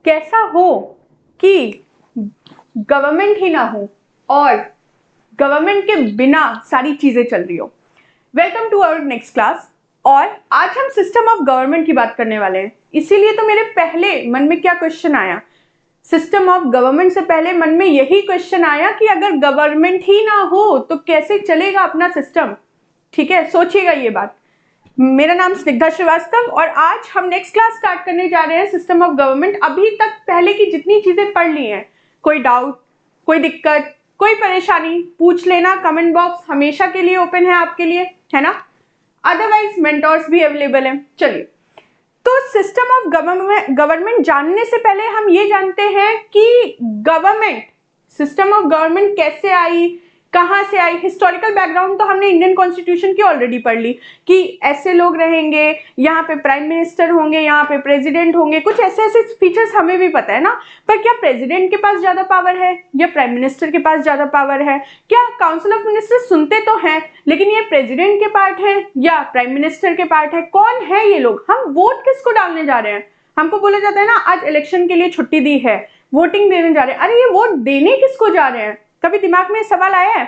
कैसा हो कि गवर्नमेंट ही ना हो और गवर्नमेंट के बिना सारी चीजें चल रही हो। Welcome to our next class. और आज हम सिस्टम ऑफ गवर्नमेंट की बात करने वाले हैं। इसीलिए तो मेरे पहले मन में क्या क्वेश्चन आया, सिस्टम ऑफ गवर्नमेंट से पहले मन में यही क्वेश्चन आया कि अगर गवर्नमेंट ही ना हो तो कैसे चलेगा अपना सिस्टम। ठीक है, सोचिएगा ये बात। मेरा नाम स्निग्धा श्रीवास्तव और आज हम नेक्स्ट क्लास स्टार्ट करने जा रहे हैं सिस्टम ऑफ गवर्नमेंट। अभी तक पहले की जितनी चीजें पढ़ ली हैं, कोई डाउट, कोई दिक्कत, कोई परेशानी पूछ लेना, कमेंट बॉक्स हमेशा के लिए ओपन है आपके लिए, है ना। अदरवाइज मेंटोर्स भी अवेलेबल हैं। चलिए, तो सिस्टम ऑफ गवर्नमेंट जानने से पहले हम ये जानते हैं कि गवर्नमेंट, सिस्टम ऑफ गवर्नमेंट कैसे आई, कहां से आई। हिस्टोरिकल बैकग्राउंड तो हमने इंडियन कॉन्स्टिट्यूशन की ऑलरेडी पढ़ ली कि ऐसे लोग रहेंगे, यहाँ पे प्राइम मिनिस्टर होंगे, यहाँ पे प्रेसिडेंट होंगे, कुछ ऐसे ऐसे फीचर्स हमें भी पता है ना। पर क्या प्रेसिडेंट के पास ज्यादा पावर है या प्राइम मिनिस्टर के पास ज्यादा पावर है? क्या काउंसिल ऑफ मिनिस्टर सुनते तो हैं, लेकिन ये प्रेसिडेंट के पार्ट है या प्राइम मिनिस्टर के पार्ट है? कौन है ये लोग? हम वोट किसको डालने जा रहे हैं? हमको बोला जाता है ना, आज इलेक्शन के लिए छुट्टी दी है, वोटिंग देने जा रहे हैं। अरे ये वोट देने किसको जा रहे हैं? कभी दिमाग में सवाल आया है?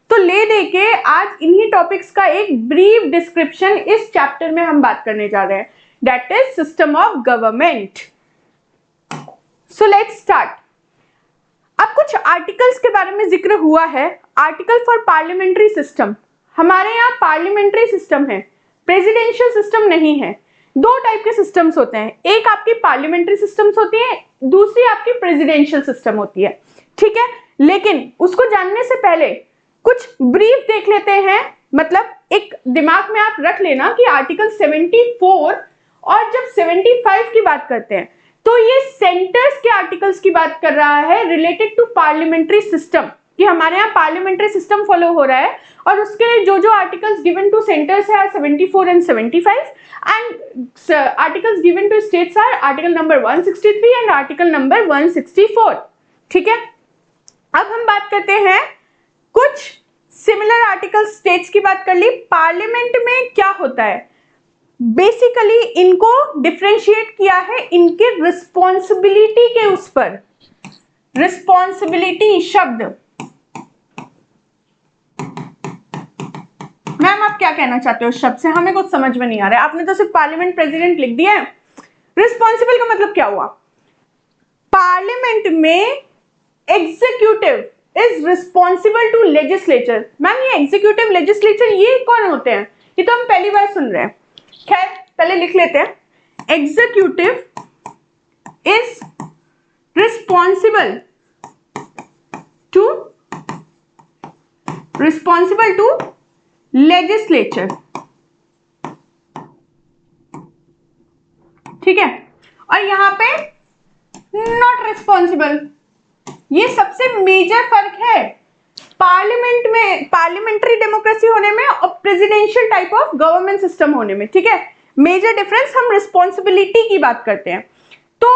तो ले दे के आज इन्हीं टॉपिक्स का एक ब्रीफ डिस्क्रिप्शन इस चैप्टर में हम बात करने जा रहे हैं, that is system of government. So let's start. अब कुछ आर्टिकल्स के बारे में जिक्र हुआ है। Article for parliamentary system. हमारे यहाँ पार्लियामेंट्री सिस्टम है, प्रेसिडेंशियल सिस्टम नहीं है। दो टाइप के सिस्टम्स होते हैं, एक आपकी पार्लियामेंट्री सिस्टम्स होती है, दूसरी आपकी प्रेसिडेंशियल सिस्टम होती है। ठीक है, लेकिन उसको जानने से पहले कुछ ब्रीफ देख लेते हैं। मतलब एक दिमाग में आप रख लेना कि आर्टिकल 74 और जब 75 की बात करते हैं तो ये सेंटर्स के आर्टिकल्स की बात कर रहा है रिलेटेड टू पार्लियामेंट्री सिस्टम, कि हमारे यहाँ पार्लियामेंट्री सिस्टम फॉलो हो रहा है और उसके लिए जो जो आर्टिकल्स गिवन टू सेंटर्स है 74 and 75 and articles given to states are article number 163 and article number 164। ठीक है, अब हम बात करते हैं कुछ सिमिलर आर्टिकल स्टेट्स की बात कर ली। पार्लियामेंट में क्या होता है, बेसिकली इनको डिफरेंशिएट किया है इनके रिस्पॉन्सिबिलिटी के उस पर। रिस्पॉन्सिबिलिटी शब्द, मैम आप क्या कहना चाहते हो उस शब्द से? हमें कुछ समझ में नहीं आ रहा है। आपने तो सिर्फ पार्लियामेंट प्रेसिडेंट लिख दिया है। रिस्पॉन्सिबल का मतलब क्या हुआ? पार्लियामेंट में executive is responsible to legislature. Ma'am ये एग्जीक्यूटिव लेजिस्लेचर ये कौन होते हैं? ये तो हम पहली बार सुन रहे हैं। खैर पहले लिख लेते हैं, executive is responsible to legislature. ठीक है, और यहां पे नॉट रिस्पॉन्सिबल, ये सबसे मेजर फर्क है पार्लियामेंट में, पार्लियामेंट्री डेमोक्रेसी होने में और presidential type of government system होने में। ठीक है, मेजर डिफरेंस। हम रिस्पॉन्सिबिलिटी की बात करते हैं। तो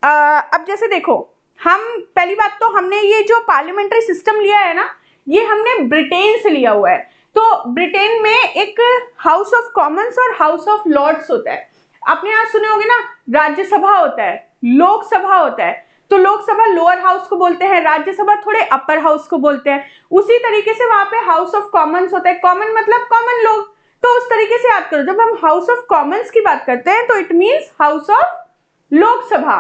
अब जैसे देखो, हम पहली बात तो हमने ये जो पार्लियामेंट्री सिस्टम लिया है ना, ये हमने ब्रिटेन से लिया हुआ है। तो ब्रिटेन में एक हाउस ऑफ कॉमन्स और हाउस ऑफ लॉर्ड्स होता है। आपने यहाँ सुने होंगे ना, राज्यसभा होता है, लोकसभा होता है। तो लोकसभा लोअर हाउस को बोलते हैं, राज्यसभा थोड़े अपर हाउस को बोलते हैं। उसी तरीके से वहां पे हाउस ऑफ कॉमन्स होता है। कॉमन मतलब कॉमन लोग, तो उस तरीके से याद करो। जब हम हाउस ऑफ कॉमन्स की बात करते हैं तो it means house of Lok Sabha,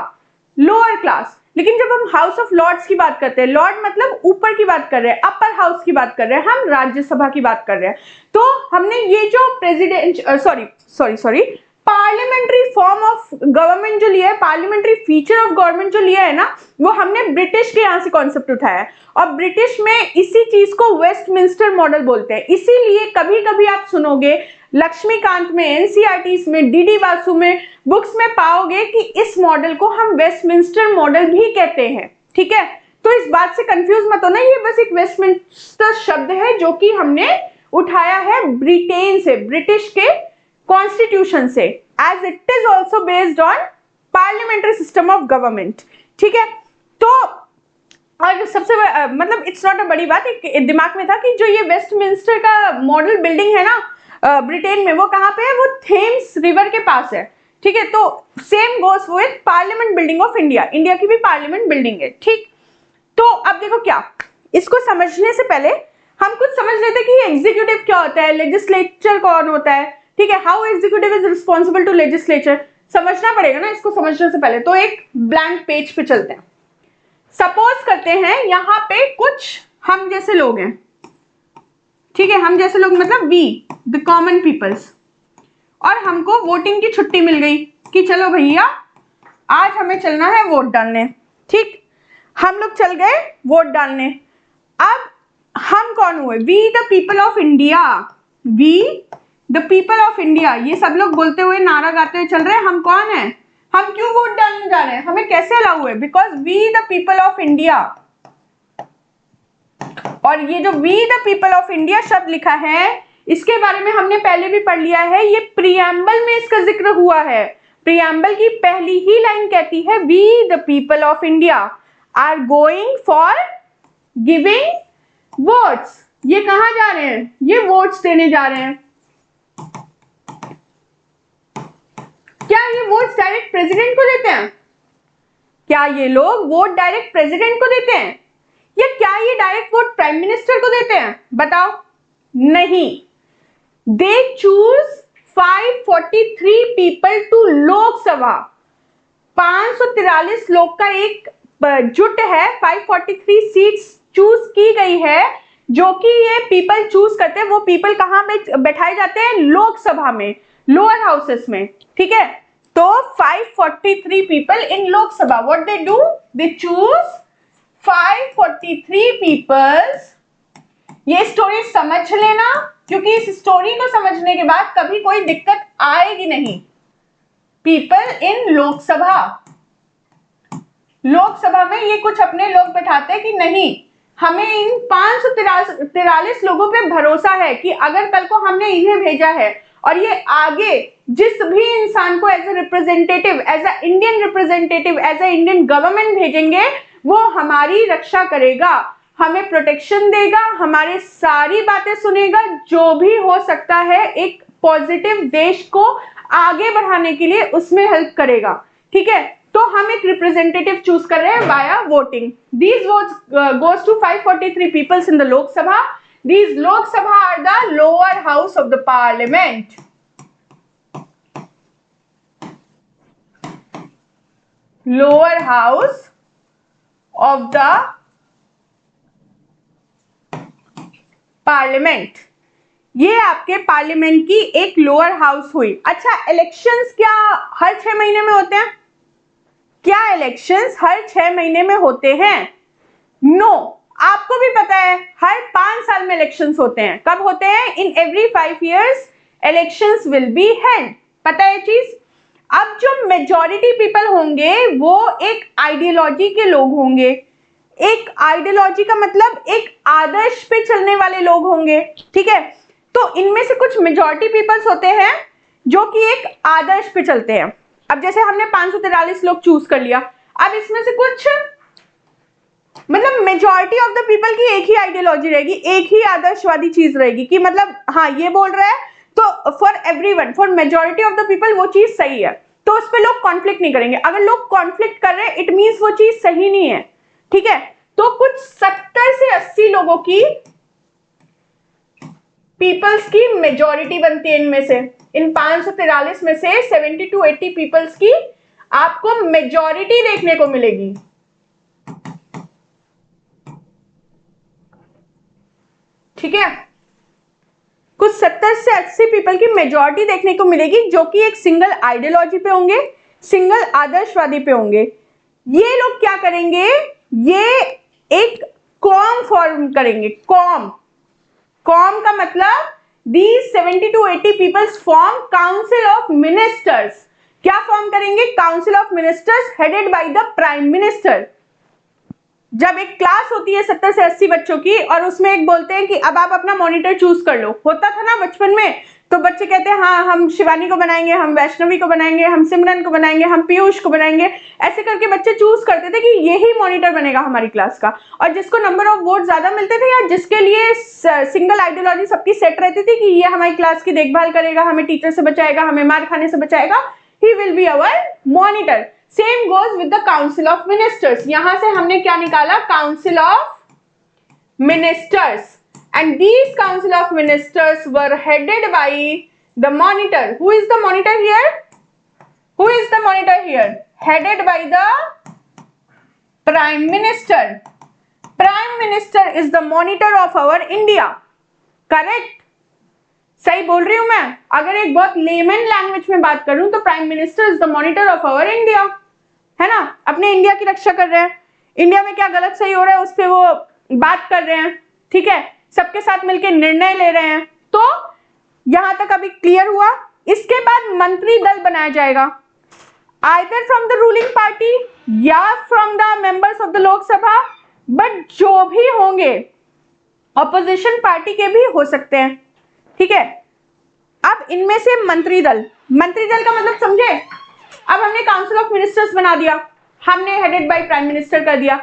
lower class. लेकिन जब हम हाउस ऑफ लॉर्ड्स की बात करते हैं, लॉर्ड मतलब ऊपर की बात कर रहे हैं, अपर हाउस की बात कर रहे हैं, हम राज्यसभा की बात कर रहे हैं। तो हमने ये जो president parliamentary form of government जो लिया है, पार्लियामेंट्री फीचर ऑफ गवर्नमेंट जो लिया है ना, वो हमने ब्रिटिश के यहां से कॉन्सेप्ट उठाया है। और ब्रिटिश में इसी चीज को वेस्टमिंस्टर मॉडल बोलते हैं। इसीलिए कभी कभी आप सुनोगे लक्ष्मीकांत में, एनसीईआरटी में, डीडी बासु में बुक्स में पाओगे कि इस मॉडल को हम वेस्टमिंस्टर मॉडल भी कहते हैं। ठीक है, तो इस बात से कंफ्यूज मत होना, ये बस एक वेस्टमिंस्टर शब्द है जो कि हमने उठाया है ब्रिटेन से, ब्रिटिश के कॉन्स्टिट्यूशन से, as it is also based on parliamentary system of government. ठीक है, तो और सबसे मतलब इट्स नॉट अ बड़ी बात, एक दिमाग में था कि जो ये वेस्टमिंस्टर का मॉडल बिल्डिंग है ना ब्रिटेन में, वो कहाँ पे है? वो थेम्स रिवर के पास है। ठीक है, तो same goes with parliament building of India, India की भी पार्लियामेंट बिल्डिंग है, ठीक। तो अब देखो क्या, इसको समझने से पहले हम कुछ समझ लेते हैं कि एग्जीक्यूटिव क्या होता है, लेजिस्लेचर कौन होता है, ठीक है, how executive is responsible to legislature, समझना पड़ेगा ना इसको समझने से पहले। तो एक ब्लैंक पेज पे चलते हैं। सपोज करते हैं यहाँ पे कुछ हम जैसे लोग हैं, ठीक है, हम जैसे लोग मतलब वी द कॉमन पीपल्स, और हमको वोटिंग की छुट्टी मिल गई कि चलो भैया आज हमें चलना है वोट डालने, ठीक। हम लोग चल गए वोट डालने। अब हम कौन हुए, we the people of India, we the people of India, ये सब लोग बोलते हुए नारा गाते हुए चल रहे हैं। हम कौन है, हम क्यों वोट डालने जा रहे हैं, हमें कैसे अलाउ हुए, because we the people of India. और ये जो we the people of India शब्द लिखा है, इसके बारे में हमने पहले भी पढ़ लिया है, ये प्रीएम्बल में इसका जिक्र हुआ है। प्रीएम्बल की पहली ही लाइन कहती है we the people of India are going for giving votes. ये कहां जा रहे हैं, ये वोट्स देने जा रहे हैं। क्या ये वोट्स डायरेक्ट प्रेसिडेंट को देते हैं, क्या ये लोग वोट डायरेक्ट प्रेसिडेंट को देते हैं, या क्या ये डायरेक्ट वोट प्राइम मिनिस्टर को देते हैं, बताओ। नहीं, they choose 543 people to Lok Sabha, 543 लोग का एक जुट है, 543 सीट्स चूज की गई है, जो कि ये पीपल चूज करते हैं। वो पीपल कहां में बैठाए जाते हैं, लोकसभा में, लोअर हाउसेस में, ठीक है। तो 543 people in Lok Sabha, what they do, they choose 543 peoples. ये स्टोरी समझ लेना, क्योंकि इस स्टोरी को समझने के बाद कभी कोई दिक्कत आएगी नहीं। पीपल इन लोकसभा, लोकसभा में ये कुछ अपने लोग बैठाते हैं कि नहीं, हमें इन 543 लोगों पे भरोसा है कि अगर कल को हमने इन्हें भेजा है और ये आगे जिस भी इंसान को as a representative, as a Indian representative, as a Indian government भेजेंगे, वो हमारी रक्षा करेगा, हमें प्रोटेक्शन देगा, हमारे सारी बातें सुनेगा, जो भी हो सकता है एक पॉजिटिव देश को आगे बढ़ाने के लिए उसमें हेल्प करेगा, ठीक है। तो हम एक रिप्रेजेंटेटिव चूज कर रहे हैं via voting. These votes goes to 543 peoples in the Lok Sabha. These Lok Sabha are the lower house of the parliament. Lower house of the parliament. ये आपके पार्लियामेंट की एक लोअर हाउस हुई। अच्छा, इलेक्शंस क्या हर 6 महीने में होते हैं, क्या इलेक्शंस हर 6 महीने में होते हैं? नो, आपको भी पता है हर 5 साल में इलेक्शंस होते हैं। कब होते हैं? In every 5 years elections will be held, पता है चीज। अब जो मेजॉरिटी पीपल होंगे वो एक आइडियोलॉजी के लोग होंगे, एक आइडियोलॉजी का मतलब एक आदर्श पे चलने वाले लोग होंगे, ठीक है। तो इनमें से कुछ मेजॉरिटी पीपल्स होते हैं जो कि एक आदर्श पे चलते हैं। अब जैसे हमने 543 लोग चूज कर लिया, अब इसमें से कुछ मतलब मेजॉरिटी ऑफ द पीपल की एक ही आइडियोलॉजी रहेगी, एक ही आदर्शवादी चीज रहेगी कि मतलब हाँ ये बोल रहा है तो for everyone, for majority of the people वो चीज सही है, तो उस पर लोग कॉन्फ्लिक्ट नहीं करेंगे। अगर लोग कॉन्फ्लिक्ट कर रहे हैं इट मींस वो चीज सही नहीं है, ठीक है। तो कुछ 70 से 80 लोगों की पीपल्स की मेजॉरिटी बनती है इनमें से, इन 543 में से 70 to 80 पीपल्स की आपको मेजॉरिटी देखने को मिलेगी, ठीक है। कुछ 70 से 80 पीपल की मेजॉरिटी देखने को मिलेगी जो कि एक सिंगल आइडियोलॉजी पे होंगे, सिंगल आदर्शवादी पे होंगे। ये लोग क्या करेंगे, ये एक कॉम फॉर्म करेंगे। कॉम, कॉम का मतलब these 70 to 80 peoples form council of ministers. क्या फॉर्म करेंगे? Council of ministers headed by the prime minister. जब एक क्लास होती है 70 से 80 बच्चों की और उसमें एक बोलते हैं कि अब आप अपना मॉनिटर चूज कर लो, होता था ना बचपन में, तो बच्चे कहते हैं हाँ हम शिवानी को बनाएंगे, हम वैष्णवी को बनाएंगे, हम सिमरन को बनाएंगे, हम पीयूष को बनाएंगे, ऐसे करके बच्चे चूज करते थे कि यही मॉनिटर बनेगा हमारी क्लास का। और जिसको नंबर ऑफ वोट ज्यादा मिलते थे या जिसके लिए सिंगल आइडियोलॉजी सबकी सेट रहती थी कि ये हमारी क्लास की देखभाल करेगा, हमें टीचर से बचाएगा, हमें मार खाने से बचाएगा, he will be our monitor. Same goes with the council of ministers. यहां से हमने क्या निकाला, council of ministers, and these council of ministers were headed by the monitor. Who is the monitor here? Who is the monitor here? Headed by the Prime Minister. Prime Minister is the monitor of our India. Correct? सही बोल रही हूं मैं? अगर एक बहुत layman language में बात करूं तो prime minister is the monitor of our India, है ना? अपने इंडिया की रक्षा कर रहे हैं, इंडिया में क्या गलत सही हो रहा है उस पर वो बात कर रहे हैं, ठीक है, सबके साथ मिलकर निर्णय ले रहे हैं। तो यहां तक अभी क्लियर हुआ। इसके बाद मंत्री दल बनाया जाएगा, either from the ruling party या from the members of the लोक सभा, बट जो भी होंगे ऑपोजिशन पार्टी के भी हो सकते हैं, ठीक है। अब इनमें से मंत्री दल का मतलब समझे? अब हमने काउंसिल ऑफ मिनिस्टर्स बना दिया, हमने हेडेड बाय प्राइम मिनिस्टर कर दिया।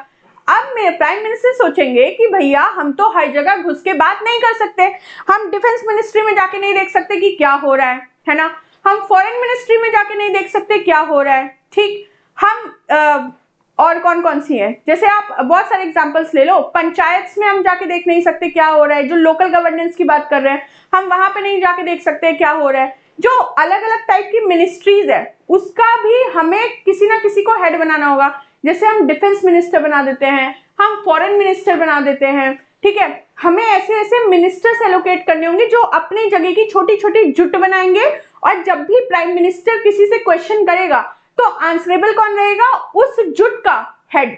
अब मेरे प्राइम मिनिस्टर सोचेंगे कि भैया हम तो हर जगह घुस के बात नहीं कर सकते, हम डिफेंस मिनिस्ट्री में जाके नहीं देख सकते कि क्या हो रहा है ना, हम फॉरेन मिनिस्ट्री में जाके नहीं देख सकते क्या हो रहा है, ठीक। हम और कौन कौन सी है, जैसे आप बहुत सारे एग्जांपल्स ले लो, पंचायत में हम जाके देख नहीं सकते क्या हो रहा है, जो लोकल गवर्नेंस की बात कर रहे हैं हम वहां पे नहीं जाके देख सकते क्या हो रहा है। जो अलग अलग टाइप की मिनिस्ट्रीज है उसका भी हमें किसी ना किसी को हेड बनाना होगा। जैसे हम डिफेंस मिनिस्टर बना देते हैं, हम फॉरेन मिनिस्टर बना देते हैं, ठीक है। हमें ऐसे ऐसे मिनिस्टर्स एलोकेट करने होंगे जो अपनी जगह की छोटी छोटी जुट बनाएंगे, और जब भी प्राइम मिनिस्टर किसी से क्वेश्चन करेगा तो आंसरेबल कौन रहेगा? उस जुट का हेड।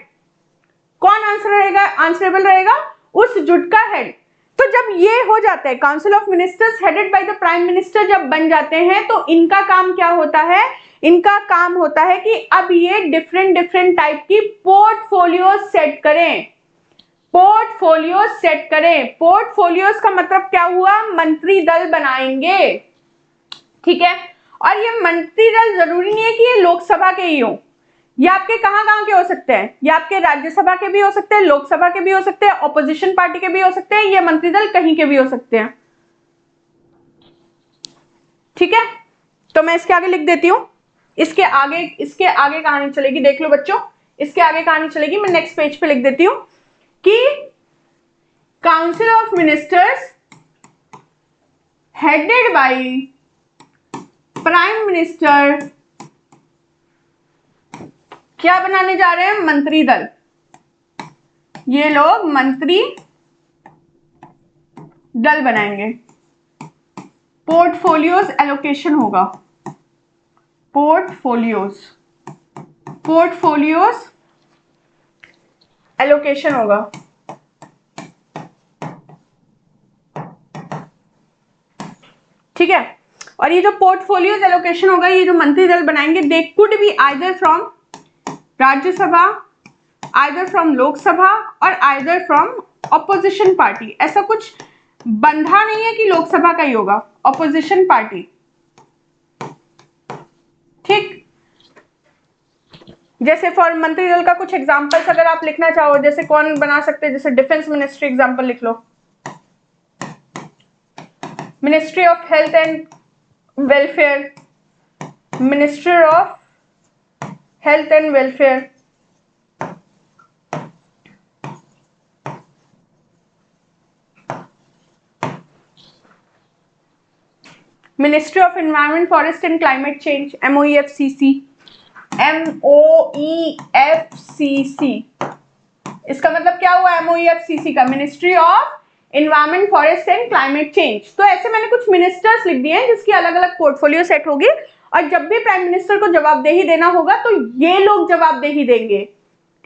कौन आंसरेबल रहेगा? उस जुट का हेड। तो जब ये हो जाता है, council of ministers headed by the prime minister जब बन जाते हैं, तो इनका काम क्या होता है? इनका काम होता है कि अब ये डिफरेंट टाइप की पोर्टफोलियो सेट करें। पोर्टफोलियोज का मतलब क्या हुआ? मंत्री दल बनाएंगे, ठीक है। और ये मंत्री दल जरूरी नहीं है कि ये लोकसभा के ही हो, ये आपके कहां के हो सकते हैं, ये आपके राज्यसभा के भी हो सकते हैं, लोकसभा के भी हो सकते हैं, ऑपोजिशन पार्टी के भी हो सकते हैं, ये मंत्री दल कहीं के भी हो सकते हैं, ठीक है। तो मैं इसके आगे लिख देती हूं, इसके आगे कहानी चलेगी, देख लो बच्चों, इसके आगे कहानी चलेगी। मैं नेक्स्ट पेज पे लिख देती हूं कि council of ministers headed by prime minister क्या बनाने जा रहे हैं? मंत्री दल। ये लोग मंत्री दल बनाएंगे, पोर्टफोलियोज एलोकेशन होगा, पोर्टफोलियोज एलोकेशन होगा, ठीक है। और ये जो पोर्टफोलियोज एलोकेशन होगा, ये जो मंत्री दल बनाएंगे, they could be either from Rajya Sabha, either from Lok Sabha, और आइदर फ्रॉम ऑपोजिशन पार्टी। ऐसा कुछ बंधा नहीं है कि लोकसभा का ही होगा, ऑपोजिशन पार्टी, ठीक। जैसे फॉर मंत्री दल का कुछ एग्जांपल्स अगर आप लिखना चाहो, जैसे कौन बना सकते हैं, जैसे डिफेंस मिनिस्ट्री एग्जांपल लिख लो, ministry of health and welfare, minister of health and welfare, ministry of environment forest and climate change, MOEFCC। इसका मतलब क्या हुआ MOEFCC का? Ministry of environment forest and climate change. तो ऐसे मैंने कुछ मिनिस्टर्स लिख दिए हैं जिसकी अलग अलग पोर्टफोलियो सेट होगी, और जब भी प्राइम मिनिस्टर को जवाबदेही देना होगा तो ये लोग जवाबदेही देंगे,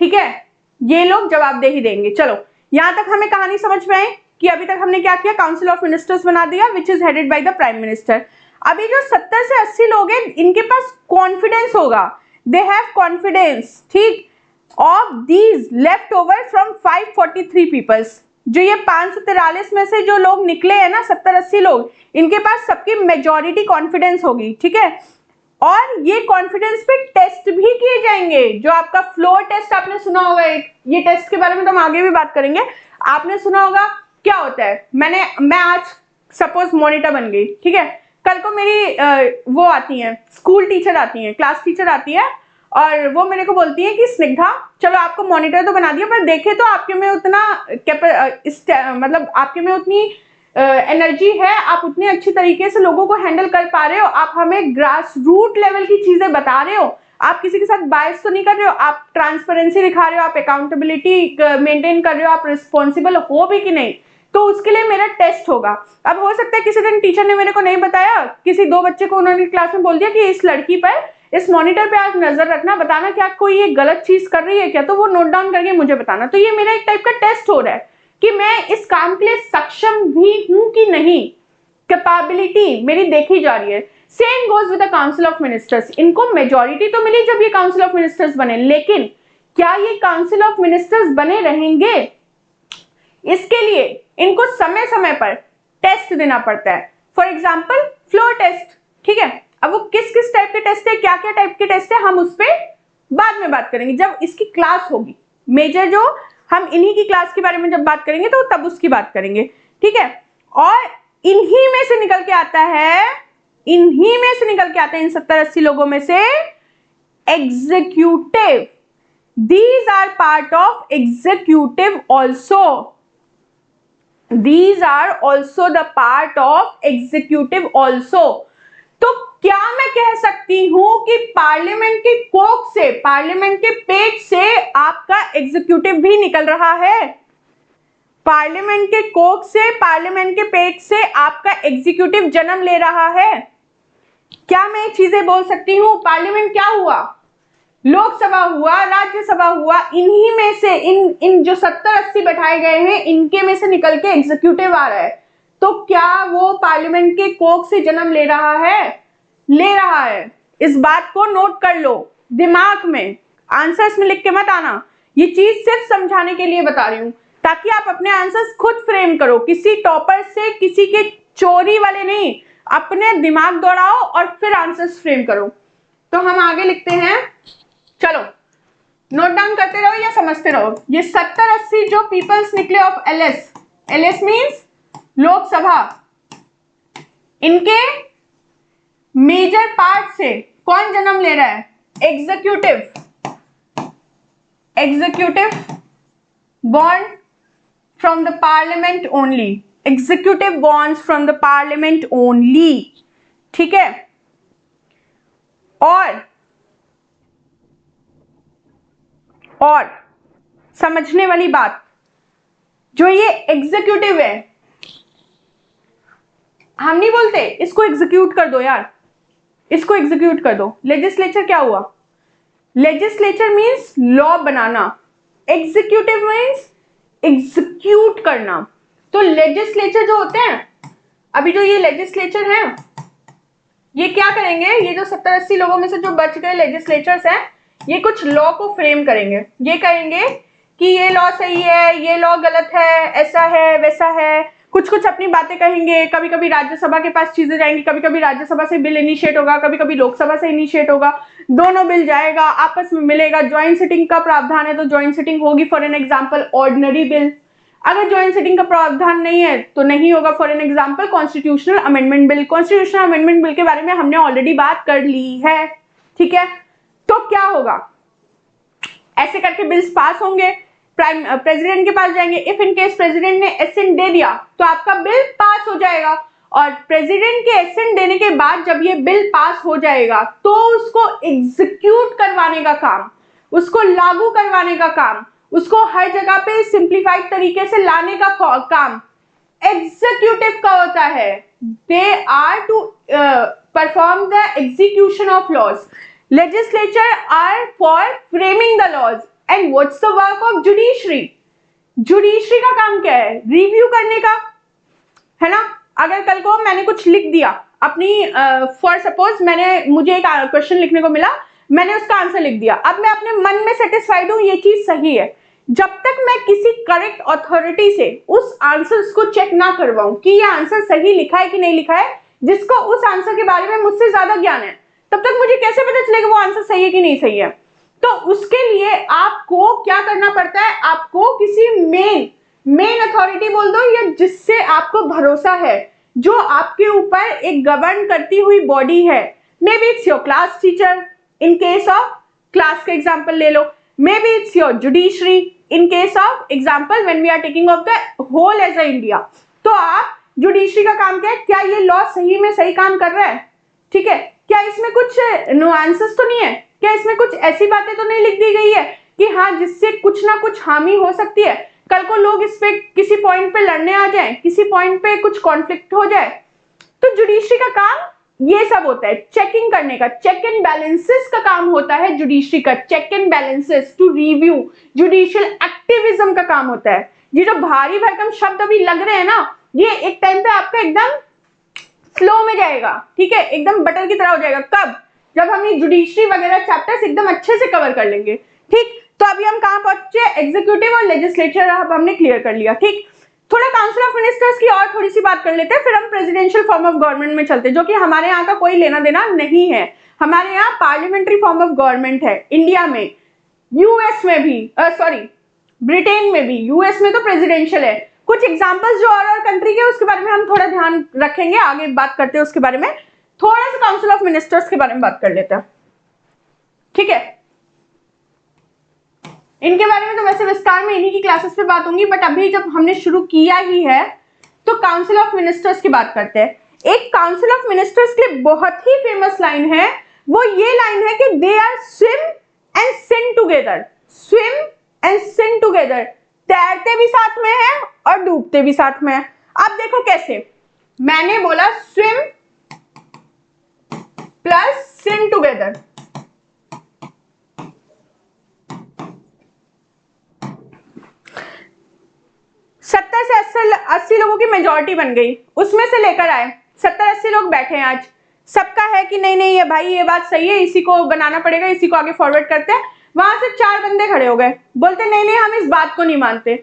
ठीक है, ये लोग जवाबदेही देंगे। चलो यहां तक हमें कहानी समझ में आई कि अभी तक हमने क्या किया? काउंसिल ऑफ मिनिस्टर्स बना दिया which is headed by the prime minister. अभी जो 70 से 80 लोग हैं इनके पास कॉन्फिडेंस होगा, दे हैव कॉन्फिडेंस, ठीक, of these left over from 543 peoples. जो ये 543 में से जो लोग निकले हैं ना, 70-80 लोग, इनके पास सबकी मेजॉरिटी कॉन्फिडेंस होगी, ठीक है। और ये कॉन्फिडेंस पे टेस्ट भी किए जाएंगे, जो आपका फ्लोर टेस्ट आपने सुना होगा एक, ये टेस्ट के बारे में तो हम आगे भी बात करेंगे। आपने सुना होगा क्या होता है, मैं आज सपोज मॉनिटर बन गई, ठीक है, कल को मेरी वो आती है, स्कूल टीचर आती है, क्लास टीचर आती है, और वो मेरे को बोलती है कि स्निग्धा चलो आपको मॉनिटर तो बना दिया, पर देखे तो आपके में उतना मतलब आपके में उतनी एनर्जी है, आप उतनी अच्छी तरीके से लोगों को हैंडल कर पा रहे हो, आप हमें ग्रास रूट लेवल की चीजें बता रहे हो, आप किसी के साथ बायस तो नहीं कर रहे हो, आप ट्रांसपेरेंसी दिखा रहे हो, आप अकाउंटेबिलिटी मेंटेन कर रहे हो, आप रिस्पॉन्सिबल हो भी कि नहीं, तो उसके लिए मेरा टेस्ट होगा। अब हो सकता है किसी दिन टीचर ने मेरे को नहीं बताया, किसी 2 बच्चे को उन्होंने क्लास में बोल दिया कि इस लड़की पर, इस मॉनिटर पे आज नजर रखना, बताना क्या कोई ये गलत चीज कर रही है क्या, तो वो नोट डाउन करके मुझे बताना। तो ये मेरा एक टाइप का टेस्ट हो रहा है कि मैं इस काम के लिए सक्षम भी हूं कि नहीं, कैपेबिलिटी मेरी देखी जा रही है। Same goes with the council of ministers, इनको मेजॉरिटी तो मिली जब ये काउंसिल ऑफ मिनिस्टर्स बने, लेकिन क्या ये काउंसिल ऑफ मिनिस्टर्स बने रहेंगे, इसके लिए इनको समय समय पर टेस्ट देना पड़ता है। फॉर एग्जाम्पल फ्लोर टेस्ट, ठीक है। अब वो किस किस टाइप के टेस्ट है, क्या क्या टाइप के टेस्ट है, हम उस पर बाद में बात करेंगे जब इसकी क्लास होगी मेजर, जो हम इन्हीं की क्लास के बारे में जब बात करेंगे तो तब उसकी बात करेंगे, ठीक है। और इन्हीं में से निकल के आता है, इन्हीं में से निकल के आते हैं, इन 70-80 लोगों में से executive, these are part of executive also, these are also the part of executive also। तो क्या मैं कह सकती हूं कि पार्लियामेंट की कोख से, पार्लियामेंट के पेट से आपका एग्जीक्यूटिव भी निकल रहा है, पार्लियामेंट के कोख से, पार्लियामेंट के पेट से आपका एग्जीक्यूटिव जन्म ले रहा है। क्या मैं चीजें बोल सकती हूं, पार्लियामेंट क्या हुआ, लोकसभा हुआ, राज्यसभा हुआ, इन्हीं में से इन जो 70-80 बैठाए गए हैं, इनके में से निकल के एग्जीक्यूटिव आ रहा है। तो क्या वो पार्लियामेंट के कोख से जन्म ले रहा है, ले रहा है। इस बात को नोट कर लो दिमाग में, आंसर्स में लिख के मत आना, ये चीज सिर्फ समझाने के लिए बता रही हूं ताकि आप अपने आंसर्स खुद फ्रेम करो, किसी टॉपर से, किसी के चोरी वाले नहीं, अपने दिमाग दौड़ाओ और फिर आंसर्स फ्रेम करो। तो हम आगे लिखते हैं, चलो नोट डाउन करते रहो या समझते रहो। ये 70-80 जो पीपल्स निकले of LS, LS means Lok Sabha, इनके मेजर पार्ट से कौन जन्म ले रहा है, executive, executive born from the parliament only, executive born from the parliament only, ठीक है। और समझने वाली बात, जो ये एग्जीक्यूटिव है, हम नहीं बोलते इसको एग्जीक्यूट कर दो यार, इसको एग्जीक्यूट कर दो। लेजिस्लेचर क्या हुआ, लेजिस्लेचर मींस लॉ बनाना, एग्जीक्यूटिव मींस एग्जीक्यूट करना। तो लेजिस्लेचर जो होते हैं, अभी जो ये लेजिस्लेचर है, ये क्या करेंगे, ये जो 70-80 लोगों में से जो बच गए लेजिस्लेचर्स हैं, ये कुछ लॉ को फ्रेम करेंगे। ये कहेंगे कि ये लॉ सही है, ये लॉ गलत है, ऐसा है, वैसा है, कुछ कुछ अपनी बातें कहेंगे। कभी कभी राज्यसभा के पास चीजें जाएंगी, कभी कभी राज्यसभा से बिल इनिशिएट होगा, कभी कभी लोकसभा से इनिशिएट होगा, दोनों बिल जाएगा, आपस में मिलेगा। ज्वाइंट सिटिंग का प्रावधान है तो ज्वाइंट सिटिंग होगी। For an example ordinary bill, अगर ज्वाइंट सिटिंग का प्रावधान नहीं है तो नहीं होगा। For an example constitutional amendment bill, constitutional amendment bill के बारे में हमने ऑलरेडी बात कर ली है, ठीक है। तो क्या होगा, ऐसे करके बिल्स पास होंगे, प्रेसिडेंट के पास जाएंगे। इफ इन केस प्रेसिडेंट ने एसेंट दे दिया तो आपका बिल पास हो जाएगा, और प्रेसिडेंट के एसेंट देने के बाद जब ये बिल पास हो जाएगा तो उसको एग्जीक्यूट करवाने का काम, उसको लागू करवाने का काम, उसको हर जगह पे सिंप्लीफाइड तरीके से लाने का काम एग्जीक्यूटिव का होता है। They are to perform the execution of laws. Legislature are for framing the laws and what's the work of judiciary? Judiciary का काम क्या है, रिव्यू करने का, है ना। अगर कल को मैंने कुछ लिख दिया अपनी, फॉर सपोज मुझे एक क्वेश्चन लिखने को मिला, मैंने उसका आंसर लिख दिया, अब मैं अपने मन में सेटिस्फाइड हूं ये चीज सही है, जब तक मैं किसी करेक्ट अथॉरिटी से उस आंसर को चेक ना करवाऊं कि ये आंसर सही लिखा है कि नहीं लिखा है, जिसको उस आंसर के बारे में मुझसे ज्यादा ज्ञान है, तब तक मुझे कैसे पता चलेगा वो आंसर सही है कि नहीं सही है। तो उसके लिए आपको क्या करना पड़ता है, आपको किसी मेन अथॉरिटी बोल दो या जिससे आपको भरोसा है, जो आपके ऊपर एक गवर्न करती हुई बॉडी है। May be it's your class teacher, in case of class का एग्जाम्पल ले लो, may be it's your judiciary in case of example when we are taking of the whole as a India. तो आप judiciary का काम क्या है, क्या ये लॉ सही में सही काम कर रहा है, ठीक है, क्या इसमें कुछ नुआंसेस तो नहीं है, क्या इसमें कुछ ऐसी बातें तो नहीं लिख दी गई है कि हाँ जिससे कुछ ना कुछ हानि हो सकती है, कल को लोग इस पे किसी पॉइंट पे लड़ने आ जाएं, किसी पॉइंट पे कुछ कॉन्फ्लिक्ट हो जाए। तो जुडिशरी का काम ये सब होता है, चेकिंग करने का, चेक एंड बैलेंसेस का काम होता है जुडिशरी का, check and balances to review, judicial activism का काम होता है। ये जो भारी भरकम शब्द अभी लग रहे हैं ना, ये एक टाइम पे आपका एकदम फ्लो में जाएगा, ठीक है, एकदम बटर की तरह हो जाएगा। कब? जब हम ये जुडिशरी वगैरह चैप्टर्स एकदम अच्छे से कवर कर लेंगे, ठीक। तो अभी हम कहां पहुंचे, एग्जीक्यूटिव और लेजिस्लेचर अब हमने क्लियर कर लिया, ठीक। थोड़ा काउंसिल ऑफ मिनिस्टर्स की और थोड़ी सी बात कर लेते हैं, फिर हम प्रेसिडेंशियल फॉर्म ऑफ गवर्नमेंट में चलते हैं, जो कि हमारे यहाँ का कोई लेना देना नहीं है। हमारे यहाँ पार्लियामेंट्री फॉर्म ऑफ गवर्नमेंट है इंडिया में, यूएस में भी, सॉरी ब्रिटेन में भी, यूएस में तो प्रेसिडेंशियल है। कुछ एग्जांपल्स जो और कंट्री के उसके बारे में हम थोड़ा ध्यान रखेंगे, आगे बात करते हैं उसके बारे में। थोड़ा सा काउंसिल ऑफ मिनिस्टर्स के बारे में बात कर लेते हैं, ठीक है। इनके बारे में तो वैसे विस्तार में इन्हीं की क्लासेस पे बात होंगी, बट अभी जब हमने शुरू किया ही है तो काउंसिल ऑफ मिनिस्टर्स की बात करते हैं। एक काउंसिल ऑफ मिनिस्टर्स के बहुत ही फेमस लाइन है, वो ये लाइन है कि they are swim and sing together, swim and sing together, तैरते भी साथ में है और डूबते भी साथ में है। अब देखो कैसे, मैंने बोला स्विम प्लस सिंग टुगेदर, सत्तर से 80 लोगों की मेजोरिटी बन गई, उसमें से लेकर आए 70-80 लोग बैठे हैं आज, सबका है कि नहीं नहीं ये भाई ये बात सही है, इसी को बनाना पड़ेगा, इसी को आगे फॉरवर्ड करते हैं। वहां से 4 बंदे खड़े हो गए, बोलते नहीं नहीं हम इस बात को नहीं मानते।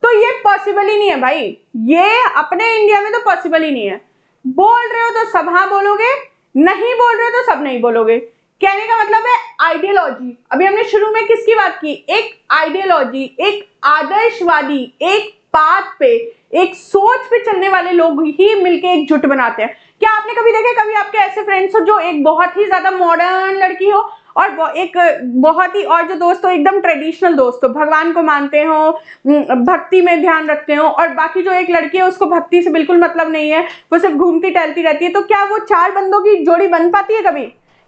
तो ये पॉसिबल ही नहीं है भाई, ये अपने इंडिया में तो पॉसिबल ही नहीं है। बोल रहे हो तो सब हाँ बोलोगे, नहीं बोल रहे हो तो सब नहीं बोलोगे। कहने का मतलब है आइडियोलॉजी। अभी हमने शुरू में किसकी बात की, एक आइडियोलॉजी, एक आदर्शवादी, एक पाथ पे, एक सोच पे चलने वाले लोग ही मिलके एक जुट बनाते हैं। क्या आपने कभी देखे, कभी आपके ऐसे फ्रेंड्स हो जो एक बहुत ही ज्यादा मॉडर्न लड़की हो और एक बहुत ही, और जो दोस्त हो एकदम ट्रेडिशनल दोस्त हो, भगवान को मानते हो, भक्ति में ध्यान रखते हो, और बाकी जो एक लड़की है उसको भक्ति से बिल्कुल मतलब नहीं है, वो सिर्फ घूमती टहलती रहती है। तो क्या वो 4 बंदों की जोड़ी बन पाती है कभी?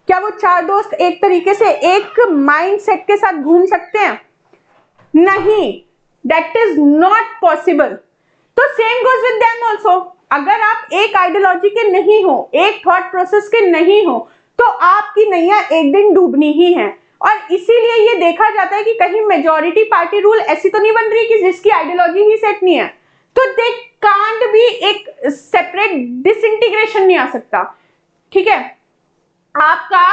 क्या वो 4 दोस्त एक तरीके से एक माइंड सेट के साथ घूम सकते हैं? नहीं, that is not possible। तो same goes with them also। अगर आप एक आइडियोलॉजी के नहीं हो, एक थॉट प्रोसेस के नहीं हो, तो आपकी नैया एक दिन डूबनी ही है। और इसीलिए ये देखा जाता है कि कहीं मेजॉरिटी पार्टी रूल ऐसी तो नहीं बन रही कि जिसकी आइडियोलॉजी ही सेट नहीं है, तो दे कांट भी एक सेपरेट डिसइंटीग्रेशन नहीं आ सकता, ठीक है। आपका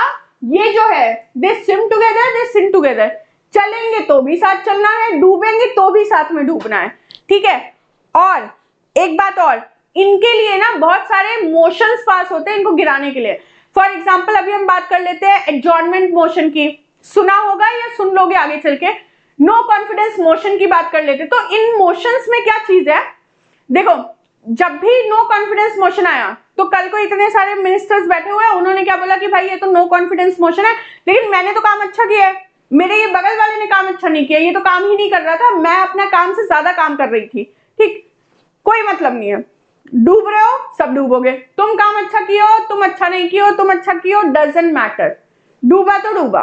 ये जो है दे स्विम टुगेदर, दे सिंग टुगेदर, चलेंगे तो भी साथ चलना है, डूबेंगे तो भी साथ में डूबना है, ठीक है। और एक बात और, इनके लिए ना बहुत सारे मोशंस पास होते हैं इनको गिराने के लिए। फॉर एग्जांपल अभी हम बात कर लेते हैं एडजॉर्नमेंट मोशन की, सुना होगा या सुन लोगे आगे चल के। नो कॉन्फिडेंस मोशन की बात कर लेते। तो इन मोशंस में क्या चीज है, देखो जब भी नो कॉन्फिडेंस मोशन आया तो कल को इतने सारे मिनिस्टर्स बैठे हुए हैं, उन्होंने क्या बोला कि भाई ये तो नो कॉन्फिडेंस मोशन है, लेकिन मैंने तो काम अच्छा किया है, मेरे ये बगल वाले ने काम अच्छा नहीं किया, ये तो काम ही नहीं कर रहा था, मैं अपना काम से ज्यादा काम कर रही थी, ठीक। कोई मतलब नहीं है, डूब रहे हो सब डूबोगे, तुम काम अच्छा किया हो, तुम अच्छा नहीं किया हो, तुम अच्छा किया हो, डजंट मैटर, डूबा तो डूबा।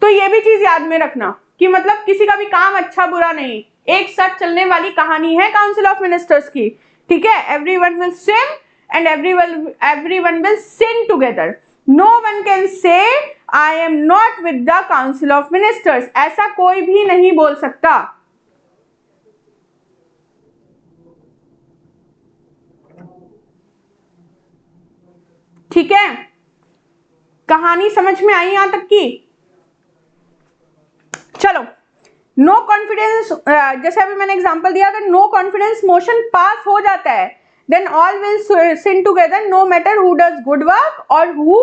तो ये भी चीज याद में रखना कि मतलब किसी का भी काम अच्छा बुरा नहीं, एक साथ चलने वाली कहानी है काउंसिल ऑफ मिनिस्टर्स की, ठीक है। Everyone will swim and everyone will sing together। No one can say I am not with the council of ministers। ऐसा कोई भी नहीं बोल सकता, ठीक है। कहानी समझ में आई यहां तक की? चलो, नो कॉन्फिडेंस, जैसे अभी मैंने एग्जांपल दिया, अगर नो कॉन्फिडेंस मोशन पास हो जाता है then all will sing together no matter who does good work or who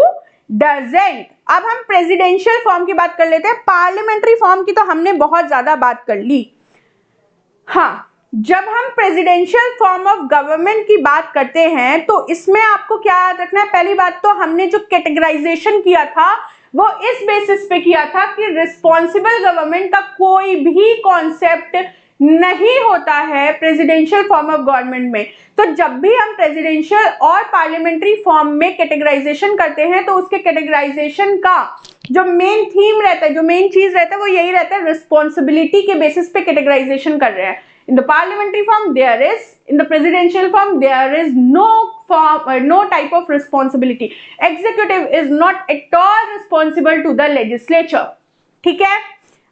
doesn't। अब हम प्रेसिडेंशियल फॉर्म की बात कर लेते हैं। पार्लियामेंट्री फॉर्म की तो हमने बहुत ज्यादा बात कर ली। हाँ, जब हम प्रेसिडेंशियल फॉर्म ऑफ गवर्नमेंट की बात करते हैं तो इसमें आपको क्या याद रखना है, पहली बात तो हमने जो कैटेगराइजेशन किया था वो इस बेसिस पे किया था कि रिस्पॉन्सिबल गवर्नमेंट का कोई भी कॉन्सेप्ट नहीं होता है प्रेसिडेंशियल फॉर्म ऑफ गवर्नमेंट में। तो जब भी हम प्रेसिडेंशियल और पार्लियामेंट्री फॉर्म में कैटेगराइजेशन करते हैं तो उसके कैटेगराइजेशन का जो मेन थीम रहता है, जो मेन चीज रहता है वो यही रहता है, रिस्पॉन्सिबिलिटी के बेसिस पे कैटेगराइजेशन कर रहे हैं। In the parliamentary form there is, in the presidential form there is no form, no type of responsibility. Executive is not at all responsible to the legislature. ठीक है?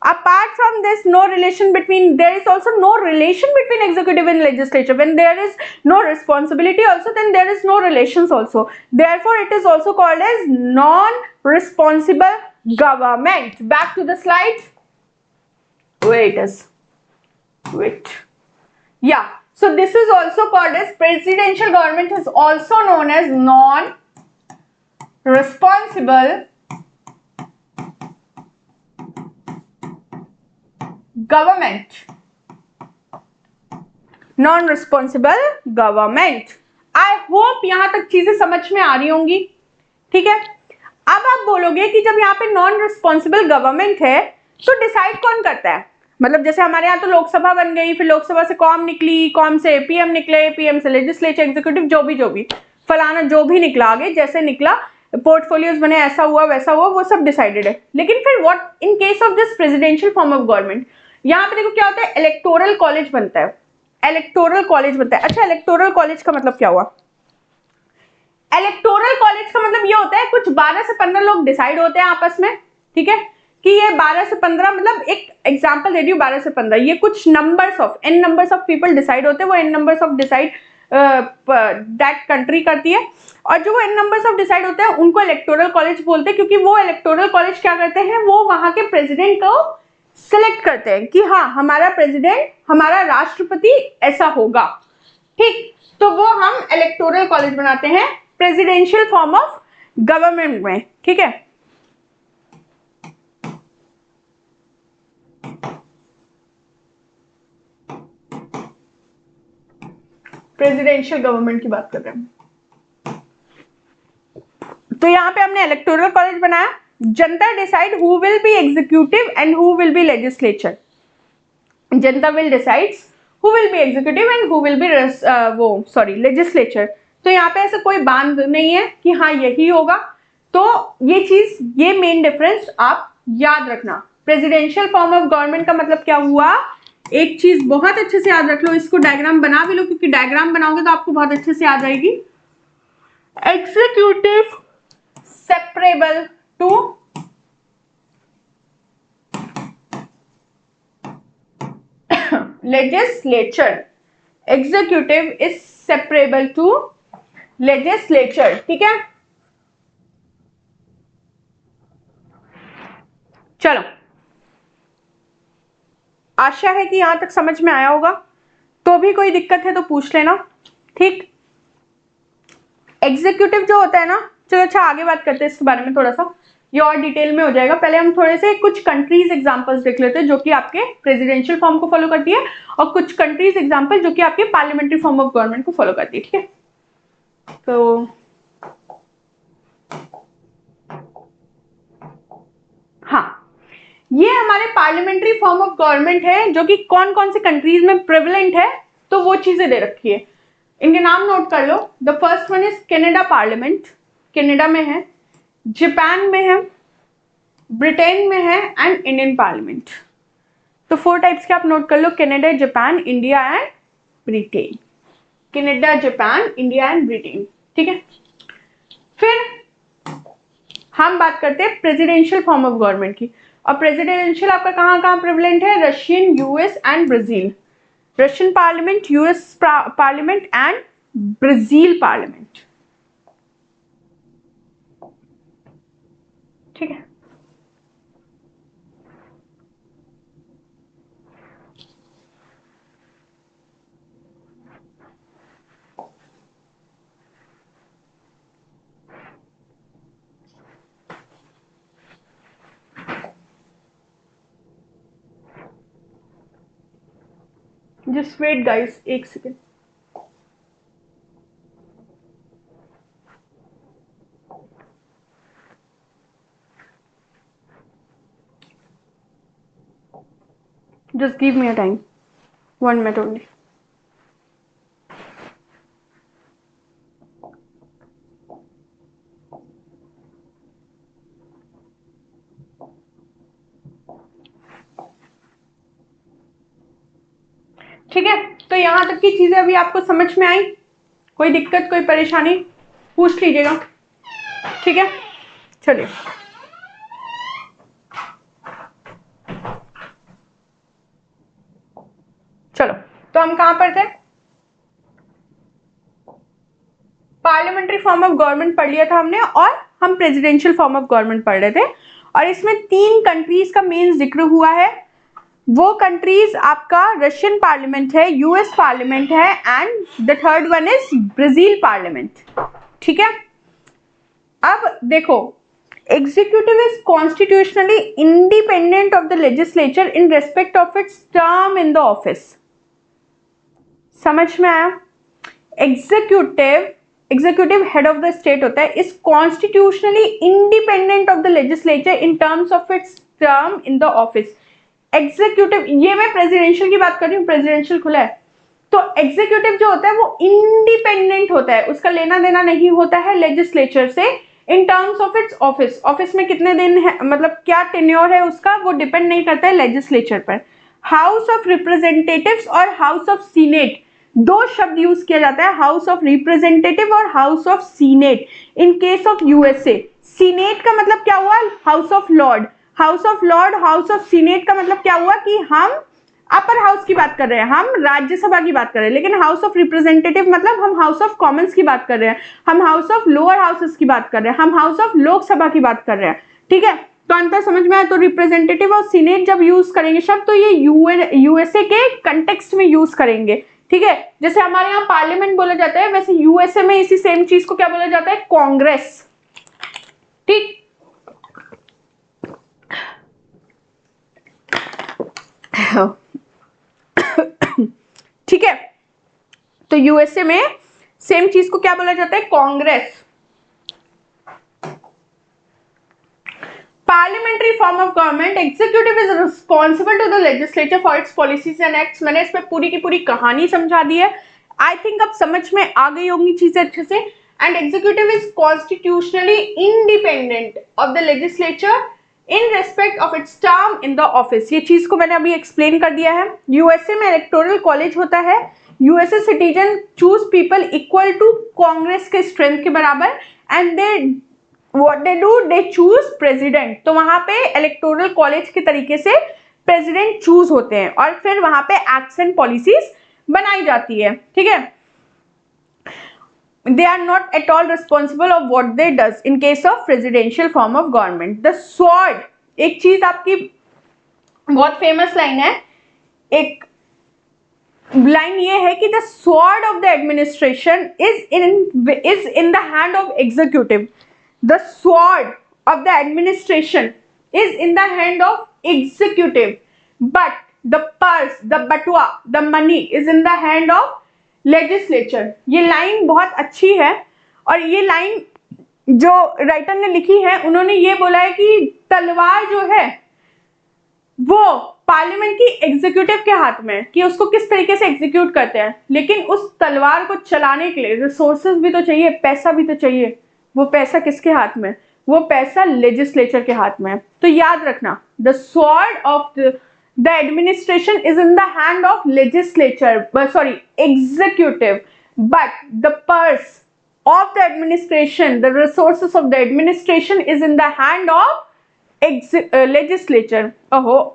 Apart from this, no relation between, there is also no relation between executive and legislature. When there is no responsibility also, then there is no relations also. Therefore it is also called as non-responsible government. Back to the slides. Where it is. Wait. Yeah, so this is also called as presidential government, is also known as non-responsible government. Non-responsible government. I hope यहां तक चीजें समझ में आ रही होंगी। ठीक है, अब आप बोलोगे कि जब यहाँ पे नॉन रिस्पॉन्सिबल गवर्नमेंट है तो डिसाइड कौन करता है, मतलब जैसे हमारे यहाँ तो लोकसभा बन गई, फिर लोकसभा से कॉम निकली, कॉम से पीएम निकले, पीएम से लेजिस्लेचर, एग्जीक्यूटिव, जो भी फलाना जो भी निकला, आगे जैसे निकला, पोर्टफोलियोज बने, ऐसा हुआ वैसा हुआ, वो सब डिसाइडेड है। लेकिन फिर what in case of this presidential form of government, यहाँ पे देखो क्या होता है, इलेक्टोरल कॉलेज बनता है। इलेक्टोरल कॉलेज बनता है। अच्छा, इलेक्टोरल कॉलेज का मतलब क्या हुआ? इलेक्टोरल कॉलेज का मतलब ये होता है कुछ 12 से 15 लोग डिसाइड होते हैं आपस में, ठीक है, कि ये 12 से 15, मतलब एक एग्जांपल दे रही हूँ, 12 से 15, ये कुछ numbers of N numbers of people decide होते हैं, वो N numbers of decide that country करती है, और जो वो एन नंबर्स ऑफ डिसाइड होते हैं उनको इलेक्टोरल कॉलेज बोलते हैं, क्योंकि वो इलेक्टोरल कॉलेज क्या करते हैं, वो वहां के प्रेसिडेंट को सिलेक्ट करते हैं कि हाँ हमारा प्रेसिडेंट, हमारा राष्ट्रपति ऐसा होगा। ठीक, तो वो हम इलेक्टोरल कॉलेज बनाते हैं प्रेसिडेंशियल फॉर्म ऑफ गवर्नमेंट में। ठीक है, प्रेसिडेंशियल गवर्नमेंट की बात कर रहे हैं। तो यहां पे हमने इलेक्टोरल कॉलेज बनाया, जनता decide who will be executive and who will be legislature. जनता will decides who will be executive and who will be legislature. तो यहाँ पे ऐसा कोई बांध नहीं है कि हाँ यही होगा। तो ये चीज, ये मेन डिफरेंस आप याद रखना। प्रेसिडेंशियल फॉर्म ऑफ गवर्नमेंट का मतलब क्या हुआ, एक चीज बहुत अच्छे से याद रख लो, इसको डायग्राम बना भी लो, क्योंकि डायग्राम बनाओगे तो आपको बहुत अच्छे से याद रहेगी। Executive separable to legislature, executive is separable to legislature. ठीक है, चलो, आशा है कि यहां तक समझ में आया होगा। तो भी कोई दिक्कत है तो पूछ लेना। ठीक, एग्जीक्यूटिव जो होता है ना, चलो अच्छा आगे बात करते हैं इसके बारे में, थोड़ा सा ये और डिटेल में हो जाएगा। पहले हम थोड़े से कुछ कंट्रीज एग्जांपल्स देख लेते हैं जो कि आपके प्रेसिडेंशियल फॉर्म को फॉलो करती है, और कुछ कंट्रीज एग्जांपल जो कि आपके पार्लियामेंट्री फॉर्म ऑफ गवर्नमेंट को फॉलो करती है। ठीक है, तो हाँ, ये हमारे पार्लियामेंट्री फॉर्म ऑफ गवर्नमेंट है जो कि कौन कौन से कंट्रीज में प्रेवलेंट है, तो वो चीजें दे रखी है, इनके नाम नोट कर लो। The first one is Canada parliament, Canada में है, जापान में है, ब्रिटेन में है, एंड इंडियन पार्लियामेंट। तो 4 टाइप्स के आप नोट कर लो, Canada, Japan, India and Britain. Canada, Japan, India and Britain. ठीक है, फिर हम बात करते हैं प्रेसिडेंशियल फॉर्म ऑफ गवर्नमेंट की, और प्रेसिडेंशियल आपका कहाँ कहाँ प्रेवलेंट है, Russian, US and Brazil. Russian parliament, US parliament and Brazil parliament. ठीक है, जस्ट वेट गाइस, एक second. Just give me a time. 1 minute only. ठीक है, तो यहां तक की चीजें अभी आपको समझ में आई? कोई दिक्कत, कोई परेशानी पूछ लीजिएगा। ठीक है, चलिए। चलो, तो हम कहां पर थे? पार्लियामेंट्री फॉर्म ऑफ गवर्नमेंट पढ़ लिया था हमने, और हम प्रेसिडेंशियल फॉर्म ऑफ गवर्नमेंट पढ़ रहे थे। और इसमें 3 कंट्रीज का मेन जिक्र हुआ है। वो कंट्रीज आपका रशियन पार्लियामेंट है, यूएस पार्लियामेंट है, and the third one is Brazil parliament. ठीक है, अब देखो, executive is constitutionally independent of the legislature in respect of its term in the office. समझ में आया? Executive head of the state होता है, is constitutionally independent of the legislature in terms of its term in the office. Executive, ये मैं presidential की बात कर रही हूँ, प्रेसिडेंशियल खुला है। तो एग्जीक्यूटिव जो होता है वो इंडिपेंडेंट होता है, उसका लेना देना नहीं होता है लेजिस्लेचर से in terms of its office. Office में कितने दिन है, मतलब क्या टेन्योर है उसका, वो डिपेंड नहीं करता है लेजिस्लेचर पर। हाउस ऑफ रिप्रेजेंटेटिव्स और हाउस ऑफ सीनेट, 2 शब्द यूज किया जाता है, हाउस ऑफ रिप्रेजेंटेटिव और house of senate. In case of USA, senate का मतलब क्या हुआ? House of Lord. House of Lord, house of senate का मतलब क्या हुआ कि हम अपर हाउस की बात कर रहे हैं, हम राज्यसभा की बात कर रहे हैं। लेकिन हाउस ऑफ रिप्रेजेंटेटिव मतलब हम हाउस ऑफ कॉमन्स की बात कर रहे हैं, हम हाउस ऑफ लोअर हाउसेस की बात कर रहे हैं, हम हाउस ऑफ लोकसभा की बात कर रहे हैं। ठीक है, तो अंतर समझ में आया? तो रिप्रेजेंटेटिव और सीनेट जब यूज करेंगे शब्द, तो ये यूएसए के कंटेक्स्ट में यूज करेंगे। ठीक है, जैसे हमारे यहाँ पार्लियामेंट बोला जाता है, वैसे यूएसए में इसी सेम चीज को क्या बोला जाता है? कांग्रेस। ठीक, ठीक है, तो यूएसए में सेम चीज को क्या बोला जाता है? Congress. Parliamentary form of government, executive is responsible to the legislature for its policies and acts. मैंने इसमें पूरी की पूरी कहानी समझा दी है। आई थिंक अब समझ में आ गई होंगी चीजें अच्छे से। And executive is constitutionally independent of the legislature in respect of its term in the office. ये चीज को मैंने अभी एक्सप्लेन कर दिया है। यूएसए में इलेक्टोरल कॉलेज होता है, USA citizen choose people equal to Congress के स्ट्रेंथ के बराबर, and they what they do, they choose president. तो वहां पे इलेक्टोरल कॉलेज के तरीके से प्रेसिडेंट चूज होते हैं, और फिर वहां पे एक्ट्स एंड पॉलिसीज बनाई जाती है। ठीक है, they are not at all responsible of what they does in case of presidential form of government. The sword, एक चीज आपकी बहुत फेमस लाइन है, एक लाइन ये है कि the sword of the administration is in the hand of executive. The sword of the administration is in the hand of executive, but the purse, the batwa, the money is in the hand of legislature. ये line बहुत अच्छी है, और ये line जो writer ने लिखी है उन्होंने ये बोला है कि तलवार जो है वो पार्लियामेंट की एग्जीक्यूटिव के हाथ में है कि उसको किस तरीके से एग्जीक्यूट करते हैं, लेकिन उस तलवार को चलाने के लिए रिसोर्सेज भी तो चाहिए, पैसा भी तो चाहिए। वो पैसा किसके हाथ में? वो पैसा लेजिस्लेचर के हाथ में है। तो याद रखना, the sword of the administration is in the hand of legislature, executive, but the purse of the administration, the resources of the administration is in the hand of legislature.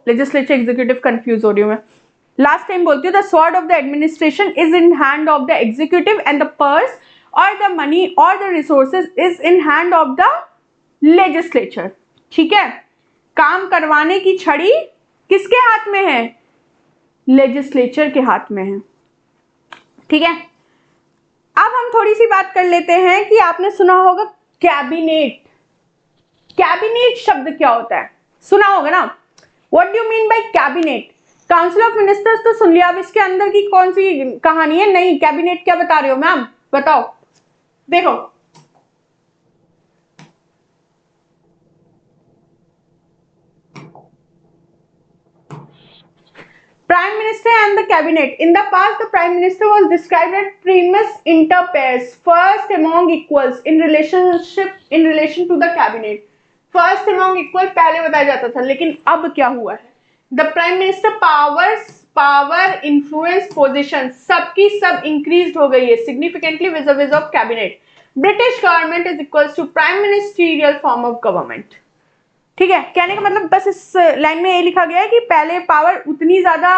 legislature executive confuse हो रही हूँ मैं, last time बोलती हूँ, the sword of the administration is in hand of the executive and the purse or the money or the resources is in hand of the legislature. ठीक है, काम करवाने की छड़ी किसके हाथ में है? लेजिस्लेचर के हाथ में है। ठीक है, अब हम थोड़ी सी बात कर लेते हैं कि आपने सुना होगा कैबिनेट। कैबिनेट शब्द क्या होता है? सुना होगा ना? What do you mean by cabinet? Council of ministers तो सुन लिया, अब इसके अंदर की कौन सी कहानी है? नहीं, कैबिनेट क्या बता रहे हो मैम, बताओ। देखो, Prime Minister and the Cabinet. In the past, the Prime Minister was described as primus inter pares, first among equals in relation to the Cabinet. First among equal पहले बताया जाता था, लेकिन अब क्या हुआ है? The Prime Minister power, influence, position सबकी सब increased हो गई है significantly vis-a-vis of Cabinet. British government is equals to prime ministerial form of government. ठीक है, कहने का मतलब बस इस लाइन में ये लिखा गया है कि पहले पावर उतनी ज्यादा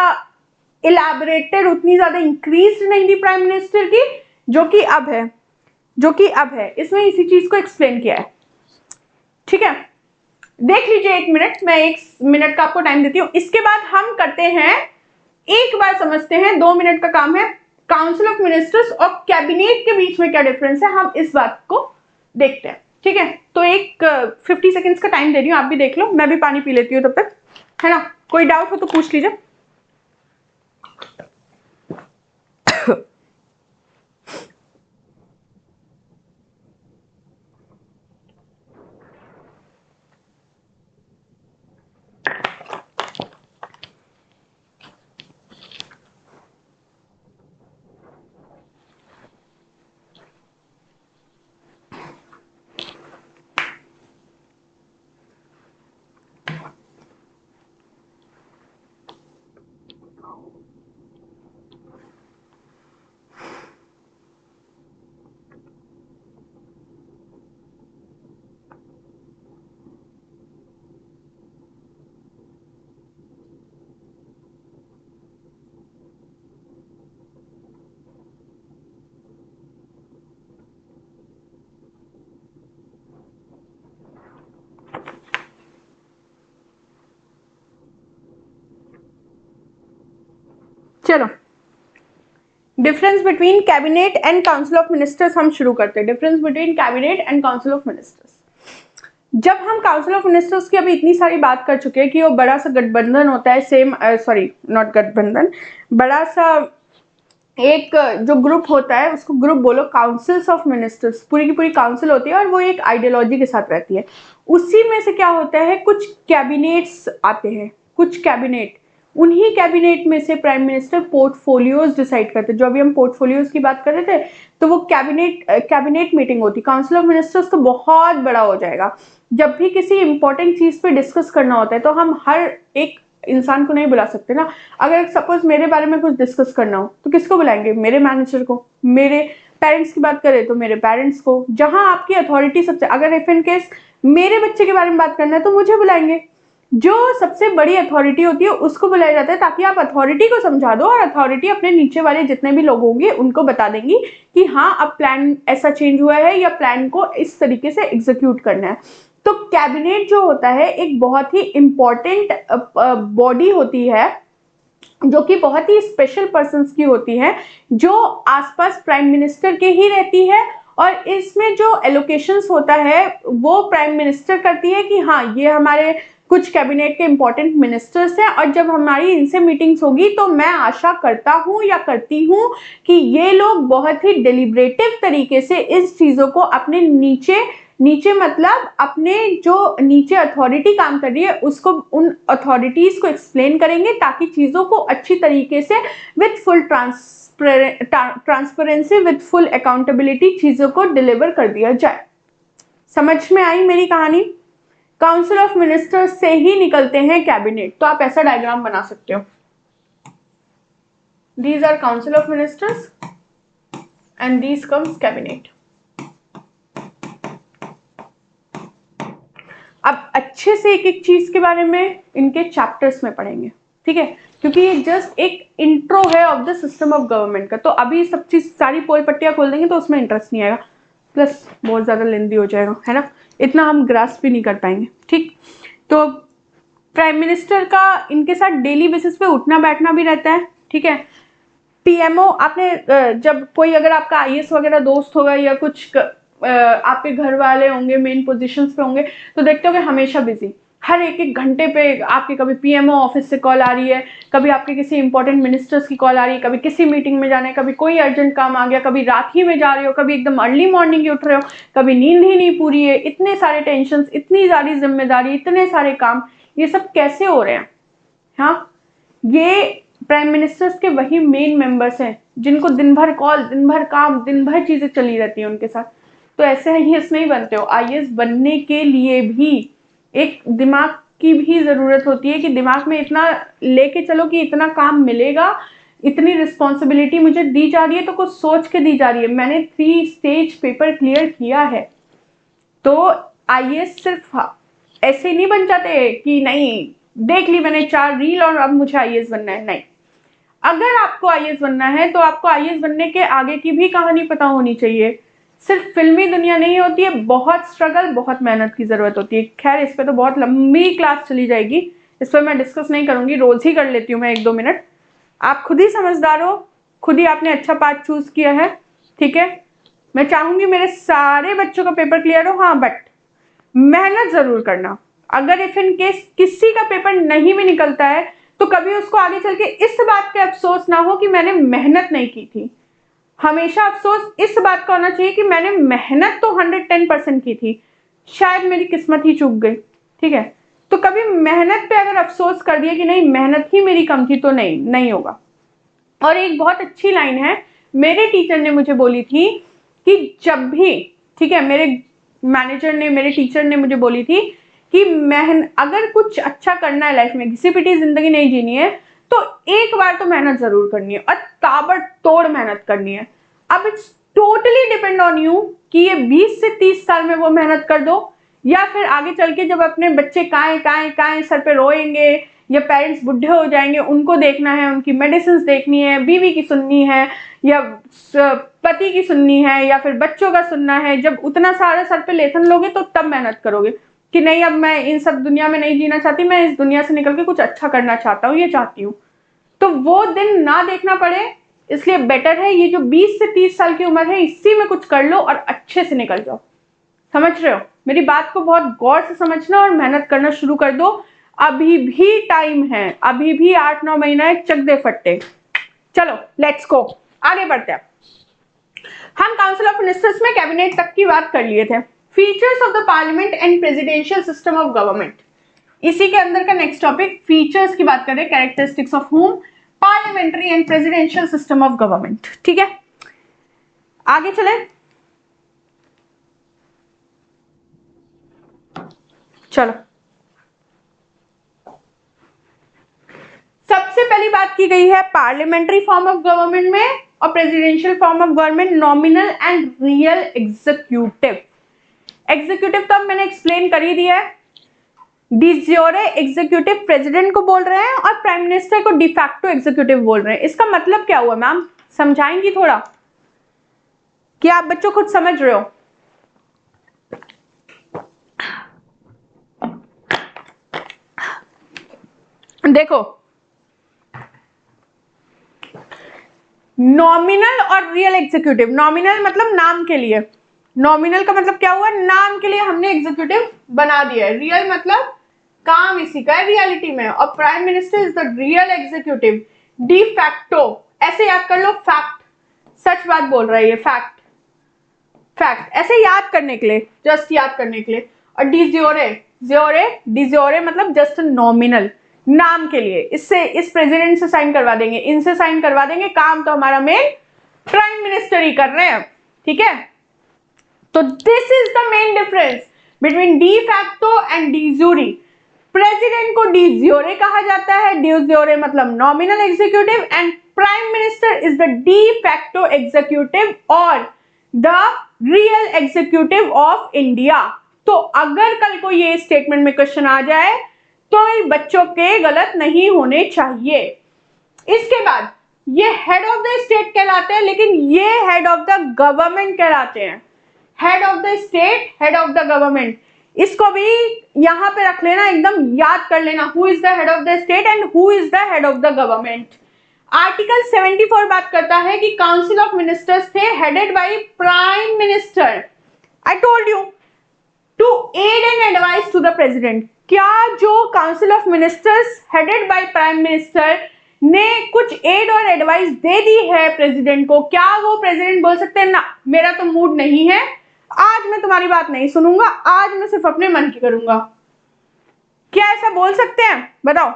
इलैबोरेटेड, उतनी ज्यादा इंक्रीज नहीं थी प्राइम मिनिस्टर की, जो कि अब है। इसमें इसी चीज को एक्सप्लेन किया है। ठीक है, देख लीजिए 1 मिनट, मैं 1 मिनट का आपको टाइम देती हूँ। इसके बाद हम करते हैं, एक बार समझते हैं, 2 मिनट का काम है। काउंसिल ऑफ मिनिस्टर्स और कैबिनेट के बीच में क्या डिफरेंस है, हम इस बात को देखते हैं। ठीक है, तो एक 50 सेकेंड्स का टाइम दे रही हूँ, आप भी देख लो, मैं भी पानी पी लेती हूँ तब तक, है ना। कोई डाउट हो तो पूछ लीजिए। चलो, difference between cabinet and council of ministers हम शुरू करते हैं। Difference between cabinet and council of ministers. जब हम काउंसिल ऑफ मिनिस्टर्स की अभी इतनी सारी बात कर चुके हैं कि वो बड़ा सा गठबंधन होता है, नॉट गठबंधन, बड़ा सा एक जो ग्रुप होता है, उसको ग्रुप बोलो, काउंसिल्स ऑफ मिनिस्टर्स, पूरी की पूरी काउंसिल होती है और वो एक आइडियोलॉजी के साथ रहती है। उसी में से क्या होता है, कुछ कैबिनेट्स आते हैं, कुछ कैबिनेट, उन्हीं कैबिनेट में से प्राइम मिनिस्टर पोर्टफोलियोज डिसाइड करते हैं। जो अभी हम पोर्टफोलियोज की बात कर रहे थे, तो वो कैबिनेट मीटिंग होती। काउंसिल ऑफ मिनिस्टर्स तो बहुत बड़ा हो जाएगा। जब भी किसी इंपॉर्टेंट चीज पे डिस्कस करना होता है तो हम हर एक इंसान को नहीं बुला सकते ना। अगर सपोज मेरे बारे में कुछ डिस्कस करना हो तो किसको बुलाएंगे? मेरे मैनेजर को। मेरे पेरेंट्स की बात करें तो मेरे पेरेंट्स को। जहां आपकी अथॉरिटी सबसे, अगर इफ इन केस मेरे बच्चे के बारे में बात करना है तो मुझे बुलाएंगे। जो सबसे बड़ी अथॉरिटी होती है उसको बुलाया जाता है, ताकि आप अथॉरिटी को समझा दो और अथॉरिटी अपने नीचे वाले जितने भी लोग होंगे उनको बता देंगी कि हाँ, अब प्लान ऐसा चेंज हुआ है या प्लान को इस तरीके से एग्जीक्यूट करना है। तो कैबिनेट जो होता है एक बहुत ही इंपॉर्टेंट बॉडी होती है, जो कि बहुत ही स्पेशल पर्सन्स की होती है, जो आसपास प्राइम मिनिस्टर के ही रहती है। और इसमें जो एलोकेशंस होता है वो प्राइम मिनिस्टर करती है कि हाँ, ये हमारे कुछ कैबिनेट के इंपॉर्टेंट मिनिस्टर्स हैं, और जब हमारी इनसे मीटिंग्स होगी तो मैं आशा करता हूं या करती हूं कि ये लोग बहुत ही डेलिब्रेटिव तरीके से इस चीजों को अपने नीचे मतलब अपने जो नीचे अथॉरिटी काम कर रही है उसको, उन अथॉरिटीज को एक्सप्लेन करेंगे, ताकि चीजों को अच्छी तरीके से with full transparency, with full accountability चीजों को डिलीवर कर दिया जाए। समझ में आई मेरी कहानी? काउंसिल ऑफ मिनिस्टर्स से ही निकलते हैं कैबिनेट। तो आप ऐसा डायग्राम बना सकते हो, these are council of ministers and these comes cabinet. अब अच्छे से एक एक चीज के बारे में इनके चैप्टर्स में पढ़ेंगे, ठीक है, क्योंकि ये जस्ट एक इंट्रो है of the system of government का। तो अभी सब चीज सारी पोल पट्टियां खोल देंगे तो उसमें इंटरेस्ट नहीं आएगा, प्लस बहुत ज्यादा लेंदी हो जाएगा, है ना, इतना हम ग्रास्प भी नहीं कर पाएंगे। ठीक, तो प्राइम मिनिस्टर का इनके साथ डेली बेसिस पे उठना बैठना भी रहता है। ठीक है, पीएमओ, आपने जब कोई अगर आपका आईएएस वगैरह दोस्त होगा या कुछ आपके घर वाले होंगे मेन पोजीशंस पे होंगे तो देखते होंगे हमेशा बिजी। हर एक एक घंटे पे आपके कभी पीएमओ ऑफिस से कॉल आ रही है, कभी आपके किसी इंपॉर्टेंट मिनिस्टर्स की कॉल आ रही है, कभी किसी मीटिंग में जाना है, कभी कोई अर्जेंट काम आ गया, कभी रात ही में जा रहे हो, कभी एकदम अर्ली मॉर्निंग ही उठ रहे हो, कभी नींद ही नहीं पूरी है, इतने सारे टेंशन, इतनी सारी जिम्मेदारी, इतने सारे काम, ये सब कैसे हो रहे हैं? हाँ, ये प्राइम मिनिस्टर्स के वही मेन मेंबर्स हैं जिनको दिन भर कॉल, दिन भर काम, दिन भर चीजें चली रहती हैं उनके साथ। तो ऐसे आईएएस नहीं बनते हो। आईएएस बनने के लिए भी एक दिमाग की भी जरूरत होती है कि दिमाग में इतना लेके चलो कि इतना काम मिलेगा, इतनी रिस्पॉन्सिबिलिटी मुझे दी जा रही है तो कुछ सोच के दी जा रही है। मैंने 3 स्टेज पेपर क्लियर किया है, तो आईएएस सिर्फ ऐसे नहीं बन जाते कि नहीं देख ली मैंने 4 रील और अब मुझे आईएएस बनना है। नहीं, अगर आपको आईएएस बनना है तो आपको आईएएस बनने के आगे की भी कहानी पता होनी चाहिए। सिर्फ फिल्मी दुनिया नहीं होती है, बहुत स्ट्रगल, बहुत मेहनत की जरूरत होती है। खैर, इस पे तो बहुत लंबी क्लास चली जाएगी, इस पर मैं डिस्कस नहीं करूंगी, रोज ही कर लेती हूँ मैं 1-2 मिनट। आप खुद ही समझदार हो, खुद ही आपने अच्छा पाथ चूज किया है, ठीक है। मैं चाहूंगी मेरे सारे बच्चों का पेपर क्लियर हो, हाँ, बट मेहनत जरूर करना। अगर इफ इन केस किसी का पेपर नहीं भी निकलता है तो कभी उसको आगे चल के इस बात का अफसोस ना हो कि मैंने मेहनत नहीं की थी। हमेशा अफसोस इस बात का होना चाहिए कि मैंने मेहनत तो 110% की थी, शायद मेरी किस्मत ही चूक गई, ठीक है। तो कभी मेहनत पे अगर अफसोस कर दिया कि नहीं मेहनत ही मेरी कम थी, तो नहीं होगा। और एक बहुत अच्छी लाइन है, मेरे टीचर ने मुझे बोली थी कि जब भी, ठीक है, मेरे मैनेजर ने, मेरे टीचर ने मुझे बोली थी कि अगर कुछ अच्छा करना है लाइफ में, घिसी पिटी जिंदगी नहीं जीनी है, तो एक बार तो मेहनत जरूर करनी है और ताबड़तोड़ मेहनत करनी है। अब it's totally depend on you कि ये 20 से 30 साल में वो मेहनत कर दो, या फिर आगे चल के जब अपने बच्चे काएं सर पे रोएंगे या पेरेंट्स बुढ़े हो जाएंगे, उनको देखना है, उनकी मेडिसिन देखनी है, बीवी की सुननी है या पति की सुननी है या फिर बच्चों का सुनना है, जब उतना सारा सर पे लेथन लोगे तो तब मेहनत करोगे कि नहीं अब मैं इन सब दुनिया में नहीं जीना चाहती, मैं इस दुनिया से निकल के कुछ अच्छा करना चाहता हूँ, ये चाहती हूँ। तो वो दिन ना देखना पड़े, इसलिए बेटर है ये जो 20 से 30 साल की उम्र है इसी में कुछ कर लो और अच्छे से निकल जाओ। समझ रहे हो? मेरी बात को बहुत गौर से समझना और मेहनत करना शुरू कर दो। अभी भी टाइम है, अभी भी 8-9 महीना है, चक दे फट्टे। चलो लेट्स गो, आगे बढ़ते हैं। हम काउंसिल ऑफ मिनिस्टर्स में कैबिनेट तक की बात कर लिए थे। Features of the parliament and presidential system of government, इसी के अंदर का नेक्स्ट टॉपिक फीचर्स की बात करें, characteristics of home parliamentary and presidential system of government, ठीक है। आगे चले, चलो सबसे पहली बात की गई है पार्लियामेंट्री फॉर्म ऑफ गवर्नमेंट में और presidential form of government, nominal and real executive. Executive तो अब मैंने एक्सप्लेन कर ही दिया है, डिज्योरे एग्जीक्यूटिव प्रेसिडेंट को बोल रहे हैं और प्राइम मिनिस्टर को डिफैक्टो एग्जीक्यूटिव बोल रहे हैं। इसका मतलब क्या हुआ मैम, समझाएंगी थोड़ा कि आप बच्चों खुद समझ रहे हो? देखो, नॉमिनल और रियल एग्जीक्यूटिव, नॉमिनल मतलब नाम के लिए, नॉमिनल का मतलब क्या हुआ, नाम के लिए हमने एग्जीक्यूटिव बना दिया है, रियल मतलब काम इसी का है रियलिटी में, और prime minister is the real executive. De facto ऐसे याद कर लो, फैक्ट, सच बात बोल रहा है ये, फैक्ट, फैक्ट ऐसे याद करने के लिए, जस्ट याद करने के लिए। और डिज्योरे, डिज्योरे मतलब जस्ट नॉमिनल, नाम के लिए, इससे इस प्रेसिडेंट से साइन करवा देंगे, इनसे साइन करवा देंगे, काम तो हमारा मेन प्राइम मिनिस्टर ही कर रहे हैं, ठीक है। तो this is the main difference between de facto and de jure. President को डिज्योरे कहा जाता है, डिज्योरे मतलब nominal executive, and prime minister is the de facto executive और the real executive of India. तो अगर कल को ये स्टेटमेंट में क्वेश्चन आ जाए तो बच्चों के गलत नहीं होने चाहिए। इसके बाद ये हेड ऑफ द स्टेट कहलाते हैं, लेकिन ये हेड ऑफ द गवर्नमेंट कहलाते हैं। Head of the state, head of the government, इसको भी यहां पे रख लेना, एकदम याद कर लेना, who is the head of the state and who is the head of the government. Article 74 बात करता है कि council of ministers the headed by prime minister. I told you to aid and advice to the president. क्या जो council of ministers headed by prime minister ने कुछ add और advice दे दी है प्रेसिडेंट को, क्या वो प्रेसिडेंट बोल सकते हैं ना मेरा तो मूड नहीं है, आज मैं तुम्हारी बात नहीं सुनूंगा, आज मैं सिर्फ अपने मन की करूंगा? क्या ऐसा बोल सकते हैं? बताओ,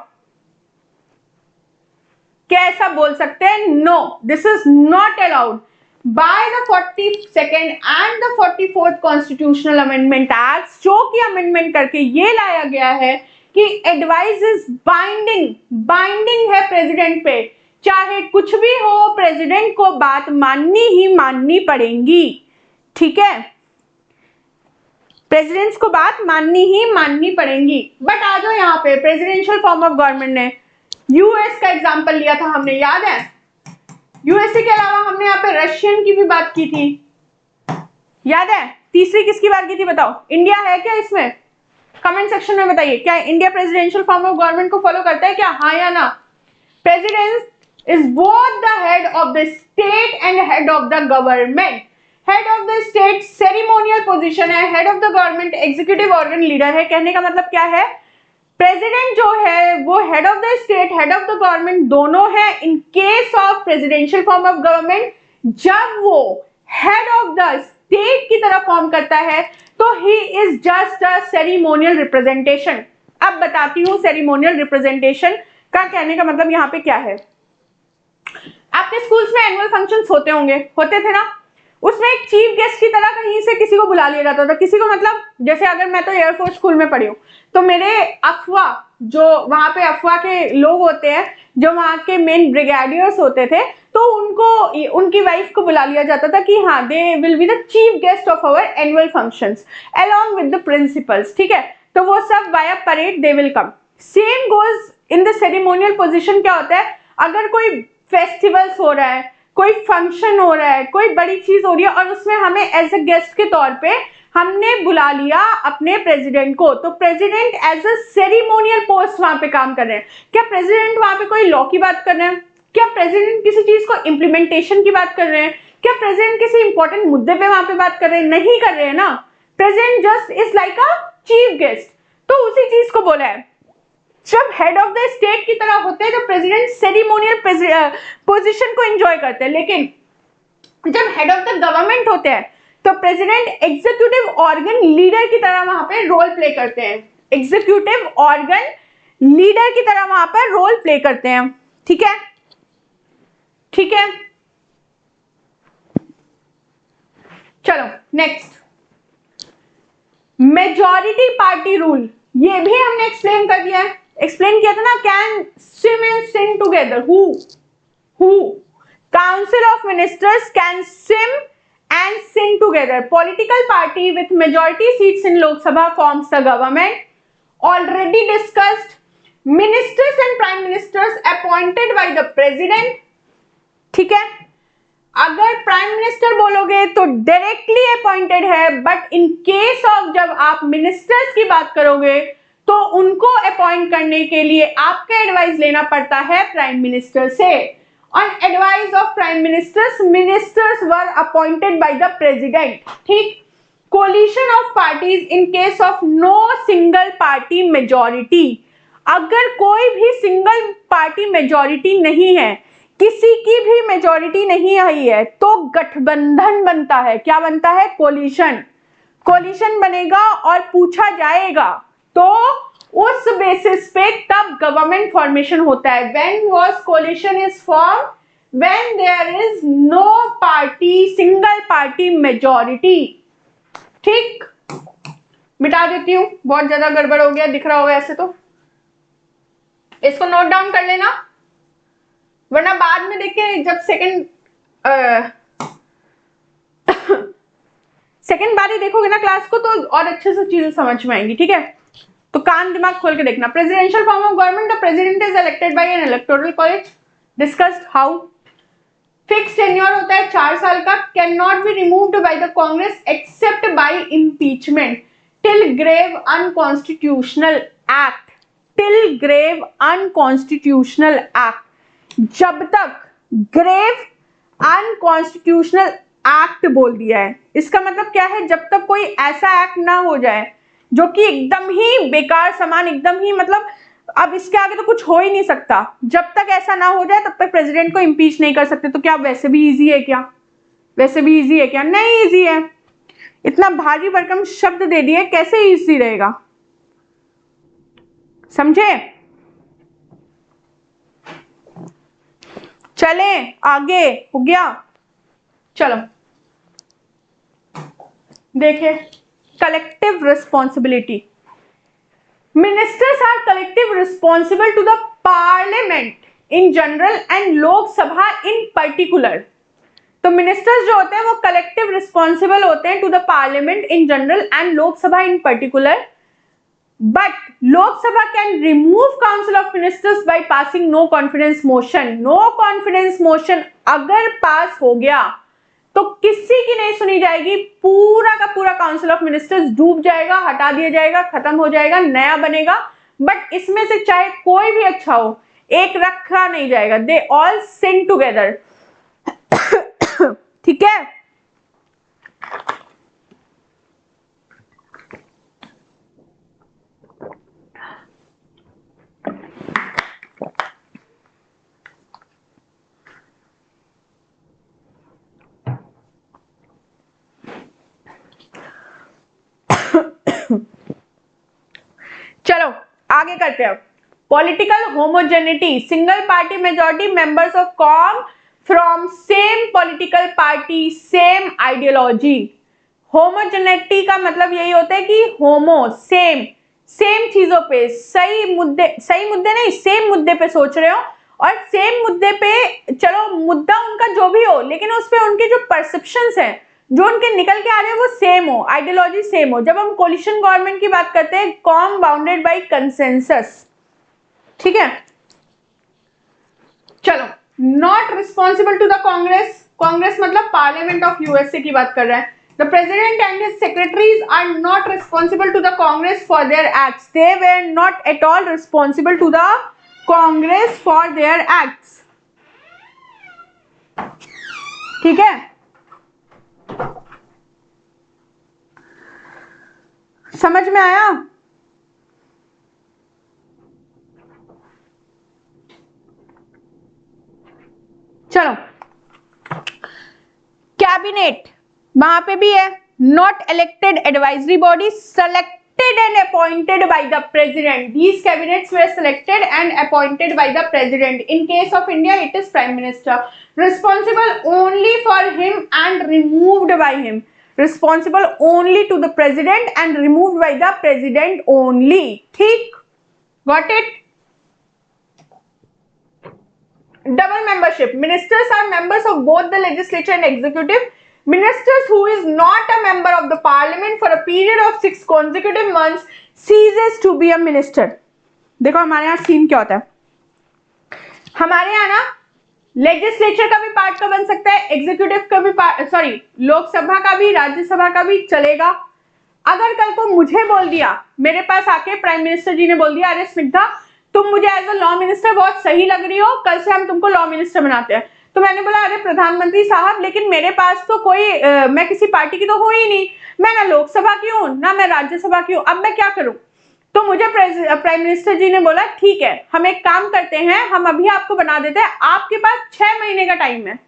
क्या ऐसा बोल सकते हैं? No, this is not allowed by the 42nd and the 44th constitutional amendment act, जो कि अमेंडमेंट करके ये लाया गया है कि एडवाइस इज बाइंडिंग, बाइंडिंग है प्रेसिडेंट पे, चाहे कुछ भी हो प्रेसिडेंट को बात माननी ही माननी पड़ेगी। ठीक है, प्रेसिडेंट्स को बात माननी ही माननी पड़ेगी। बट आ जाओ यहाँ पे प्रेसिडेंशियल फॉर्म ऑफ गवर्नमेंट ने यूएस का एग्जांपल लिया था हमने, याद है? यूएसए के अलावा हमने यहाँ पे रशियन की भी बात की थी, याद है? तीसरी किसकी बात की थी बताओ? इंडिया है क्या इसमें? कमेंट सेक्शन में बताइए, क्या India presidential form of government को फॉलो करता है क्या, हाँ या ना? President is both the head of the state and head of the government. Head of the state ceremonial position है, head of the government executive organ leader है। कहने का मतलब क्या है? प्रेसिडेंट जो है वो head of the state, head of the government दोनों है इन case of presidential form of government. जब वो हेड ऑफ द स्टेट की तरह फॉर्म करता है तो he is just a ceremonial representation. अब बताती हूं सेरिमोनियल रिप्रेजेंटेशन का कहने का मतलब यहाँ पे क्या है। आपके स्कूल्स में एनुअल फंक्शंस होते होंगे, होते थे ना, उसमें एक चीफ गेस्ट की तरह कहीं से किसी को बुला लिया जाता था। किसी को मतलब जैसे अगर मैं तो एयरफोर्स स्कूल में पढ़ी हूँ तो मेरे अफवाह, जो वहां पे अफवाह के लोग होते हैं, जो वहां के मेन ब्रिगेडियर्स होते थे, तो उनको उनकी वाइफ को बुला लिया जाता था कि हाँ they will be the chief guest of our annual functions along with the principals. ठीक है, तो वो सब via parade they will come. Same goes in the ceremonial position. क्या होता है, अगर कोई फेस्टिवल्स हो रहा है, कोई फंक्शन हो रहा है, कोई बड़ी चीज हो रही है और उसमें हमें एज ए गेस्ट के तौर पे हमने बुला लिया अपने प्रेसिडेंट को, तो president as a ceremonial post वहां पे काम कर रहे हैं। क्या प्रेसिडेंट वहां पे कोई लॉ की बात कर रहे हैं? क्या प्रेसिडेंट किसी चीज को इम्प्लीमेंटेशन की बात कर रहे हैं? क्या प्रेसिडेंट किसी इंपॉर्टेंट मुद्दे पे वहां पे बात कर रहे हैं? नहीं कर रहे हैं ना। President just is like a chief guest. तो उसी चीज को बोला है, जब हेड ऑफ द स्टेट की तरह होते हैं तो प्रेसिडेंट सेरिमोनियल पोजीशन को एंजॉय करते हैं, लेकिन जब हेड ऑफ द गवर्नमेंट होते हैं तो प्रेसिडेंट एग्जीक्यूटिव ऑर्गन लीडर की तरह वहां पे रोल प्ले करते हैं। एग्जीक्यूटिव ऑर्गन लीडर की तरह वहां पर रोल प्ले करते हैं। ठीक है, ठीक है, चलो नेक्स्ट, मेजॉरिटी पार्टी रूल। ये भी हमने एक्सप्लेन कर दिया है, एक्सप्लेन किया था ना, can swim and sing together, who council of ministers can swim and sing together. Political party with majority seats in Lok Sabha forms the government. Already discussed. Ministers and prime ministers appointed by the president. ठीक है, अगर prime minister बोलोगे तो directly appointed है, but in case of जब आप ministers की बात करोगे तो उनको अपॉइंट करने के लिए आपका एडवाइस लेना पड़ता है प्राइम मिनिस्टर से। On advice of prime ministers, ministers were appointed by the president. ठीक, coalition of parties in case of no single party majority. अगर कोई भी सिंगल पार्टी मेजॉरिटी नहीं है, किसी की भी मेजॉरिटी नहीं आई है, तो गठबंधन बनता है। क्या बनता है? कोलिशन। कोलिशन बनेगा और पूछा जाएगा तो उस बेसिस पे तब गवर्नमेंट फॉर्मेशन होता है। When was coalition is form? When there is no party, single party majority. ठीक, मिटा देती हूं, बहुत ज्यादा गड़बड़ हो गया, दिख रहा होगा ऐसे, तो इसको नोट डाउन कर लेना, वरना बाद में देखे जब सेकंड बार ही देखोगे ना क्लास को तो और अच्छे से चीजें समझ में आएंगी। ठीक है, तो कान दिमाग खोल के देखना। Presidential form of government, the president is elected by an electoral college. Discussed how. Fix tenure होता है 4 साल का, can not be removed by the Congress except by impeachment till grave unconstitutional act. Till grave unconstitutional act, जब तक grave unconstitutional act बोल दिया है, इसका मतलब क्या है? जब तक कोई ऐसा एक्ट ना हो जाए जो कि एकदम ही बेकार सामान, एकदम ही मतलब अब इसके आगे तो कुछ हो ही नहीं सकता। जब तक ऐसा ना हो जाए तब तक प्रेसिडेंट को इम्पीच नहीं कर सकते। तो क्या वैसे भी इजी है क्या? वैसे भी इजी है क्या? नहीं इजी है। इतना भारी भरकम शब्द दे दिए, कैसे इजी रहेगा? समझे? चले आगे, हो गया। चलो देखे, collective responsibility. Ministers are collective responsible to the parliament in general and Lok Sabha in particular. तो मिनिस्टर्स जो होते हैं वो कलेक्टिव रिस्पॉन्सिबल होते हैं to the parliament in general and Lok Sabha in particular, but Lok Sabha can remove council of ministers by passing no confidence motion. No confidence motion अगर pass हो गया तो किसी की नहीं सुनी जाएगी, पूरा का पूरा काउंसिल ऑफ मिनिस्टर्स डूब जाएगा, हटा दिया जाएगा, खत्म हो जाएगा, नया बनेगा। बट इसमें से चाहे कोई भी अच्छा हो, एक रखा नहीं जाएगा। They all Singh together. ठीक है? चलो आगे करते हैं। Political homogeneity, single party majority members of com from same political party, same ideology. Homogeneity का मतलब यही होता है कि होमो सेम, सेम चीजों पे, सही मुद्दे नहीं, सेम मुद्दे पे सोच रहे हो, और सेम मुद्दे पे, चलो मुद्दा उनका जो भी हो, लेकिन उस पे उनके जो परसेप्शंस हैं, जो उनके निकल के आ रहे हैं वो सेम हो, आइडियोलॉजी सेम हो। जब हम कोलिशन गवर्नमेंट की बात करते हैं, कॉम बाउंडेड बाय कंसेंसस। ठीक है? चलो, not responsible to the Congress. Congress मतलब पार्लियामेंट ऑफ यूएसए की बात कर रहे हैं। The president and his secretaries are not responsible to the Congress for their acts. They were not at all responsible to the Congress for their acts. ठीक है? समझ में आया? चलो, कैबिनेट वहां पे भी है, not elected advisory body, selected and appointed by the president. These cabinets were selected and appointed by the president. In case of India, it is prime minister. Responsible only for him and removed by him. Responsible only to the president and removed by the president only. ठीक? Got it? Double membership. Ministers are members of both the legislature and executive. Ministers who is not a member of the parliament for a period of 6 consecutive months ceases to be a minister. देखो हमारे यहाँ scene क्या होता है, हमारे यहाँ ना legislature का भी पार्ट का बन सकता है, एग्जीक्यूटिव का भी पार्ट, सॉरी लोकसभा का भी, राज्यसभा का भी चलेगा। अगर कल को मुझे बोल दिया, मेरे पास आके प्राइम मिनिस्टर जी ने बोल दिया, अरे स्मिता तुम मुझे एज अ लॉ मिनिस्टर बहुत सही लग रही हो, कल से हम तुमको लॉ मिनिस्टर बनाते हैं। तो मैंने बोला अरे प्रधानमंत्री साहब, लेकिन मेरे पास तो कोई मैं किसी पार्टी की तो हूं ही नहीं, मैं ना लोकसभा की हूं ना मैं राज्यसभा की हूं, अब मैं क्या करूं? तो मुझे प्राइम मिनिस्टर जी ने बोला ठीक है, हम एक काम करते हैं, हम अभी आपको बना देते हैं, आपके पास 6 महीने का टाइम है।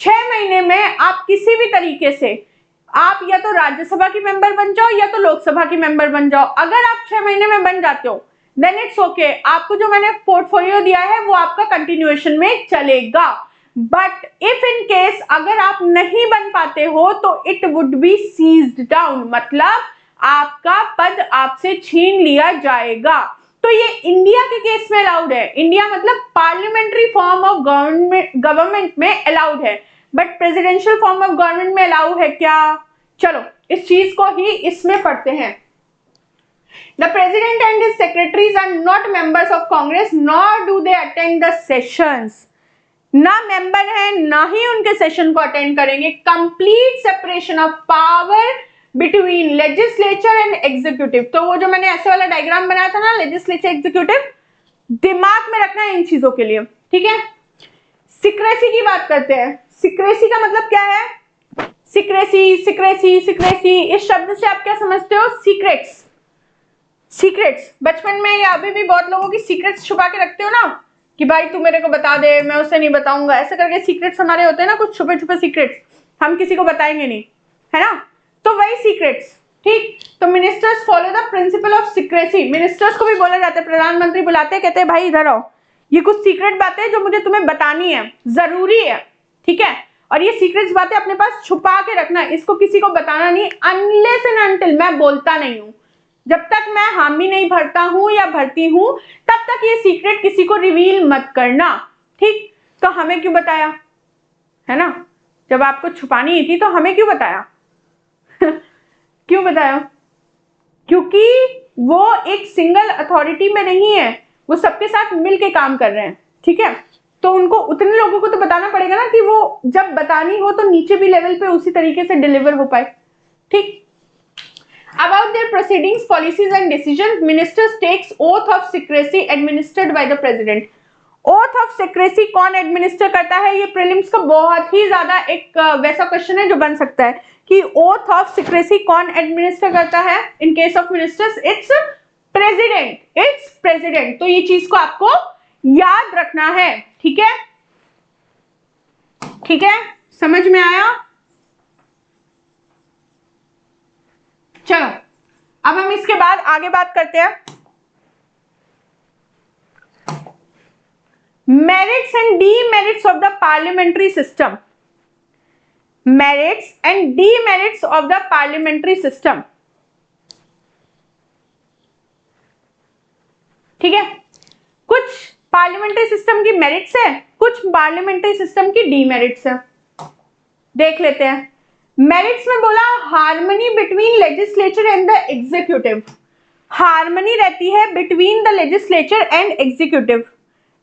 6 महीने में आप किसी भी तरीके से आप या तो राज्यसभा की मेंबर बन जाओ या तो लोकसभा की मेंबर बन जाओ। अगर आप 6 महीने में बन जाते हो देन इट्स ओके, आपको जो मैंने पोर्टफोलियो दिया है वो आपका कंटिन्यूएशन में चलेगा। बट इफ इन केस अगर आप नहीं बन पाते हो तो it would be seized down, मतलब आपका पद आपसे छीन लिया जाएगा। तो ये इंडिया के केस में अलाउड है, इंडिया मतलब पार्लियामेंट्री फॉर्म ऑफ गवर्नमेंट में अलाउड है, but presidential form of government में अलाउ है क्या? चलो इस चीज को ही इसमें पढ़ते हैं। The president and his secretaries are not members of Congress, nor do they attend the sessions. ना मेंबर है ना ही उनके सेशन को अटेंड करेंगे। Complete separation of power between legislature and executive. तो वो जो मैंने ऐसे वाला डायग्राम बनाया था ना, लेजिस्लेचर एग्जीक्यूटिव, दिमाग में रखना है इन चीजों के लिए, ठीक है? सीक्रेसी की बात करते हैं। सीक्रेसी का मतलब क्या है? सीक्रेसी, सीक्रेसी, सीक्रेसी, इस शब्द से आप क्या समझते हो? सीक्रेट्स, सीक्रेट्स, बचपन में या अभी भी बहुत लोगों की सीक्रेट्स छुपा के रखते हो ना, कि भाई तू मेरे को बता दे, मैं उसे नहीं बताऊंगा, ऐसे करके सीक्रेट्स हमारे होते हैं ना, कुछ छुपे छुपे सीक्रेट्स, हम किसी को बताएंगे नहीं, है ना, तो वही सीक्रेट्स। ठीक, तो ministers follow the principle of secrecy. Ministers को भी बोला जाता है, प्रधानमंत्री बुलाते हैं, कहते हैं भाई इधर आओ, ये कुछ सीक्रेट बातें हैं जो मुझे तुम्हें बतानी है, जरूरी है, ठीक है, और ये सीक्रेट्स बातें अपने पास छुपा के रखना, इसको किसी को बताना नहीं, अनलेस एंड अनटिल मैं बोलता नहीं हूं, जब तक मैं हामी नहीं भरता हूं या भरती हूं, तब तक ये सीक्रेट किसी को रिवील मत करना। ठीक, तो हमें क्यों बताया, है ना, जब आपको छुपानी थी तो हमें क्यों बताया क्यों बताया, क्योंकि वो एक सिंगल अथॉरिटी में नहीं है, वो सबके साथ मिलके काम कर रहे हैं, ठीक है, तो उनको उतने लोगों को तो बताना पड़ेगा ना कि वो जब बतानी हो तो नीचे भी लेवल पे उसी तरीके से डिलीवर हो पाए। ठीक, about their proceedings, policies and decisions, ministers takes oath of secrecy administered by the president। oath of secrecy कौन एडमिनिस्टर करता है, ये प्रीलिम्स का बहुत ही ज्यादा एक वैसा क्वेश्चन है जो बन सकता है कि oath of secrecy कौन एडमिनिस्टर करता है, इन case of ministers it's president, it's president, तो ये चीज को आपको याद रखना है, ठीक है, ठीक है, समझ में आया। चलो अब हम इसके बाद आगे बात करते हैं, merits and demerits of the parliamentary system, merits and demerits of the parliamentary system, ठीक है, कुछ पार्लियामेंट्री सिस्टम की मेरिट्स है, कुछ पार्लियामेंट्री सिस्टम की डीमेरिट्स है, देख लेते हैं। मेरिट्स में बोला harmony between legislature and the executive, harmony रहती है between the legislature and executive,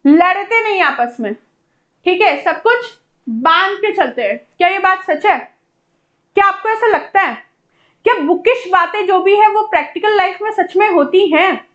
लड़ते नहीं आपस में, ठीक है, सब कुछ बांध के चलते हैं। क्या ये बात सच है? क्या आपको ऐसा लगता है? क्या बुकिश बातें जो भी है वो प्रैक्टिकल लाइफ में सच में होती हैं?